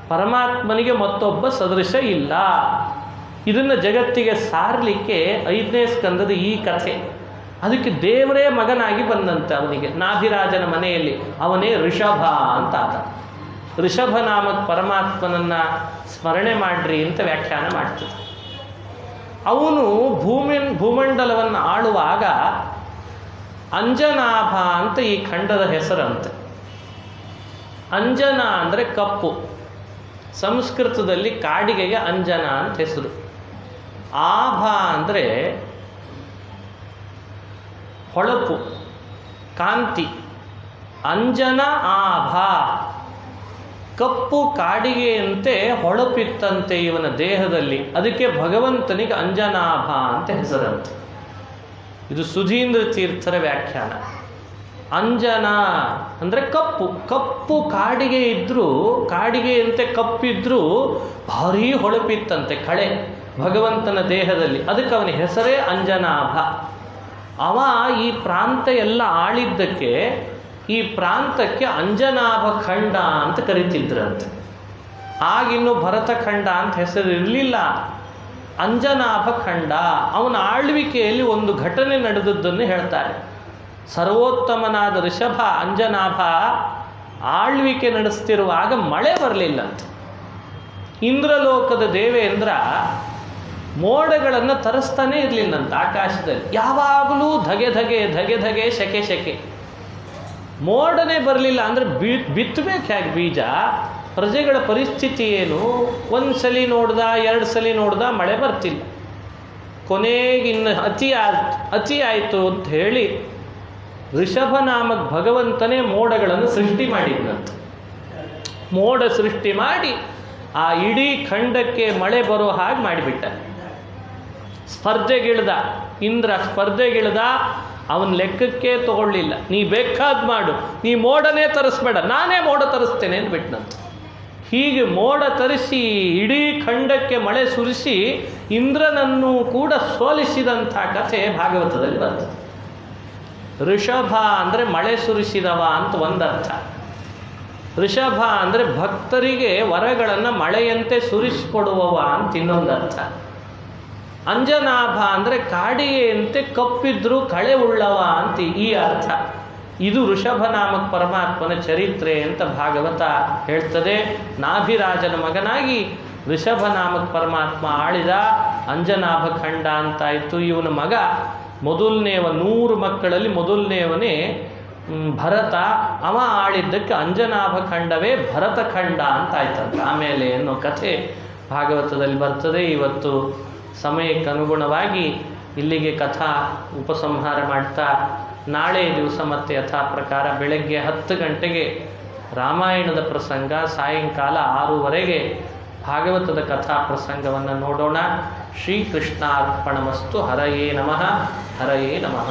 ಪರಮಾತ್ಮನಿಗೆ ಮತ್ತೊಬ್ಬ ಸದೃಶ ಇಲ್ಲ. ಇದನ್ನು ಜಗತ್ತಿಗೆ ಸಾರಲಿಕ್ಕೆ 5ನೇ ಸ್ಕಂದದ ಈ ಕಥೆ. ಅದಕ್ಕೆ ದೇವರೇ ಮಗನಾಗಿ ಬಂದಂತೆ ಅವನಿಗೆ ನಾಭಿರಾಜನ ಮನೆಯಲ್ಲಿ. ಅವನೇ ಋಷಭ ಅಂತ ಆದ. ಋಷಭ ನಾಮಕ ಪರಮಾತ್ಮನನ್ನು ಸ್ಮರಣೆ ಮಾಡ್ರಿ ಅಂತ ವ್ಯಾಖ್ಯಾನ ಮಾಡ್ತದೆ. ಅವನು ಭೂಮಂಡಲವನ್ನು ಆಳುವಾಗ ಅಂಜನಾಭ ಅಂತ ಈ ಖಂಡದ ಹೆಸರಂತೆ. ಅಂಜನ ಅಂದರೆ ಕಪ್ಪು. ಸಂಸ್ಕೃತದಲ್ಲಿ ಕಾಡಿಗೆಗೆ ಅಂಜನ ಅಂತ ಹೆಸರು. ಆಭ ಅಂದರೆ ಹೊಳಪು, ಕಾಂತಿ. ಅಂಜನ ಆಭ. ಕಪ್ಪು ಕಾಡಿಗೆಯಂತೆ ಹೊಳಪಿತ್ತಂತೆ ಇವನ ದೇಹದಲ್ಲಿ. ಅದಕ್ಕೆ ಭಗವಂತನಿಗೆ ಅಂಜನಾಭ ಅಂತ ಹೆಸರಂತೆ. ಇದು ಸುಧೀಂದ್ರ ತೀರ್ಥರ ವ್ಯಾಖ್ಯಾನ. ಅಂಜನಾ ಅಂದರೆ ಕಪ್ಪು. ಕಪ್ಪು ಕಾಡಿಗೆ ಇದ್ದರೂ, ಕಾಡಿಗೆಯಂತೆ ಕಪ್ಪಿದ್ರೂ ಭಾರೀ ಹೊಳಪಿತ್ತಂತೆ ಕಳೆ ಭಗವಂತನ ದೇಹದಲ್ಲಿ. ಅದಕ್ಕೆ ಅವನ ಹೆಸರೇ ಅಂಜನಾಭ. ಅವ ಈ ಪ್ರಾಂತ ಎಲ್ಲ ಆಳಿದ್ದಕ್ಕೆ ಈ ಪ್ರಾಂತಕ್ಕೆ ಅಂಜನಾಭ ಖಂಡ ಅಂತ ಕರಿತಿದ್ರಂತೆ. ಆಗಿನ್ನು ಭರತಖಂಡ ಅಂತ ಹೆಸರು ಇರಲಿಲ್ಲ, ಅಂಜನಾಭ ಖಂಡ. ಅವನ ಆಳ್ವಿಕೆಯಲ್ಲಿ ಒಂದು ಘಟನೆ ನಡೆದದ್ದನ್ನು ಹೇಳ್ತಾರೆ. ಸರ್ವೋತ್ತಮನಾದ ಋಷಭ ಅಂಜನಾಭ ಆಳ್ವಿಕೆ ನಡೆಸ್ತಿರುವಾಗ ಮಳೆ ಬರಲಿಲ್ಲಂತೆ. ಇಂದ್ರಲೋಕದ ದೇವೇಂದ್ರ ಮೋಡಗಳನ್ನು ತರಿಸ್ತಾನೆ ಇರಲಿಲ್ಲಂತ ಆಕಾಶದಲ್ಲಿ. ಯಾವಾಗಲೂ ಧಗೆ ಧಗೆ ಧಗೆ ಧಗೆ ಸೆಕೆ ಸೆಕೆ. ಮೋಡನೇ ಬರಲಿಲ್ಲ ಅಂದರೆ ಬಿತ್ತಬೇಕು ಹೇಗೆ ಬೀಜ? ಪ್ರಜೆಗಳ ಪರಿಸ್ಥಿತಿ ಏನು? ಒಂದು ಸಲ ನೋಡ್ದ, ಎರಡು ಸಲ ನೋಡ್ದ, ಮಳೆ ಬರ್ತಿಲ್ಲ. ಕೊನೆಗೆ ಇನ್ನು ಅತಿ ಆಯಿತು ಅಂತ ಹೇಳಿ ಋಷಭ ನಾಮಕ ಭಗವಂತನೇ ಮೋಡಗಳನ್ನು ಸೃಷ್ಟಿ ಮಾಡಿದ್ದಂತೆ. ಮೋಡ ಸೃಷ್ಟಿ ಮಾಡಿ ಆ ಇಡೀ ಖಂಡಕ್ಕೆ ಮಳೆ ಬರೋ ಹಾಗೆ ಮಾಡಿಬಿಟ್ಟ. ಸ್ಪರ್ಧೆಗಿಳ್ದ ಇಂದ್ರ, ಸ್ಪರ್ಧೆಗಿಳ್ದ. ಅವನ ಲೆಕ್ಕಕ್ಕೆ ತಗೊಳ್ಳಿಲ್ಲ. ನೀ ಬೇಕಾದ ಮಾಡು, ನೀ ಮೋಡನೇ ತರಿಸ್ಬೇಡ, ನಾನೇ ಮೋಡ ತರಿಸ್ತೇನೆ ಅಂದ್ಬಿಟ್ನಂತ. ಹೀಗೆ ಮೋಡ ತರಿಸಿ ಇಡೀ ಖಂಡಕ್ಕೆ ಮಳೆ ಸುರಿಸಿ ಇಂದ್ರನನ್ನು ಕೂಡ ಸೋಲಿಸಿದಂಥ ಕಥೆ ಭಾಗವತದಲ್ಲಿ ಬರ್ತದೆ. ಋಷಭ ಅಂದರೆ ಮಳೆ ಸುರಿಸಿದವ ಅಂತ ಒಂದರ್ಥ. ಋಷಭ ಅಂದರೆ ಭಕ್ತರಿಗೆ ವರಗಳನ್ನು ಮಳೆಯಂತೆ ಸುರಿಸಿಕೊಡುವವ ಅಂತ ಇನ್ನೊಂದರ್ಥ. ಅಂಜನಾಭ ಅಂದರೆ ಕಾಡಿಗೆಯಂತೆ ಕಪ್ಪಿದ್ರೂ ಕಳೆ ಉಳ್ಳವ ಅಂತ ಈ ಅರ್ಥ. ಇದು ಋಷಭ ನಾಮಕ ಪರಮಾತ್ಮನ ಚರಿತ್ರೆ ಅಂತ ಭಾಗವತ ಹೇಳ್ತದೆ. ನಾಭಿರಾಜನ ಮಗನಾಗಿ ಋಷಭ ನಾಮಕ ಪರಮಾತ್ಮ ಆಳಿದ ಅಂಜನಾಭ ಖಂಡ ಅಂತಾಯಿತು. ಇವನ ಮಗ ಮೊದಲನೇವ, 100 ಮಕ್ಕಳಲ್ಲಿ ಮೊದಲನೇವನೇ ಭರತ. ಅವ ಆಳಿದ್ದಕ್ಕೆ ಅಂಜನಾಭ ಖಂಡವೇ ಭರತಖಂಡ ಅಂತ ಆಯ್ತಂತ ಆಮೇಲೆ ಅನ್ನೋ ಕಥೆ ಭಾಗವತದಲ್ಲಿ ಬರ್ತದೆ. ಇವತ್ತು ಸಮಯಕ್ಕೆ ಅನುಗುಣವಾಗಿ ಇಲ್ಲಿಗೆ ಕಥಾ ಉಪಸಂಹಾರ ಮಾಡ್ತಾ, ನಾಳೆ ದಿವಸ ಮತ್ತೆ ಯಥಾ ಪ್ರಕಾರ ಬೆಳಗ್ಗೆ 10 ಗಂಟೆಗೆ ರಾಮಾಯಣದ ಪ್ರಸಂಗ, ಸಾಯಂಕಾಲ 6ವರೆಗೆ ಭಾಗವತದ ಕಥಾ ಪ್ರಸಂಗವನ್ನು ನೋಡೋಣ. ಶ್ರೀಕೃಷ್ಣಾರ್ಪಣಮಸ್ತು. ಹರಯೇ ನಮಃ, ಹರಯೇ ನಮಃ.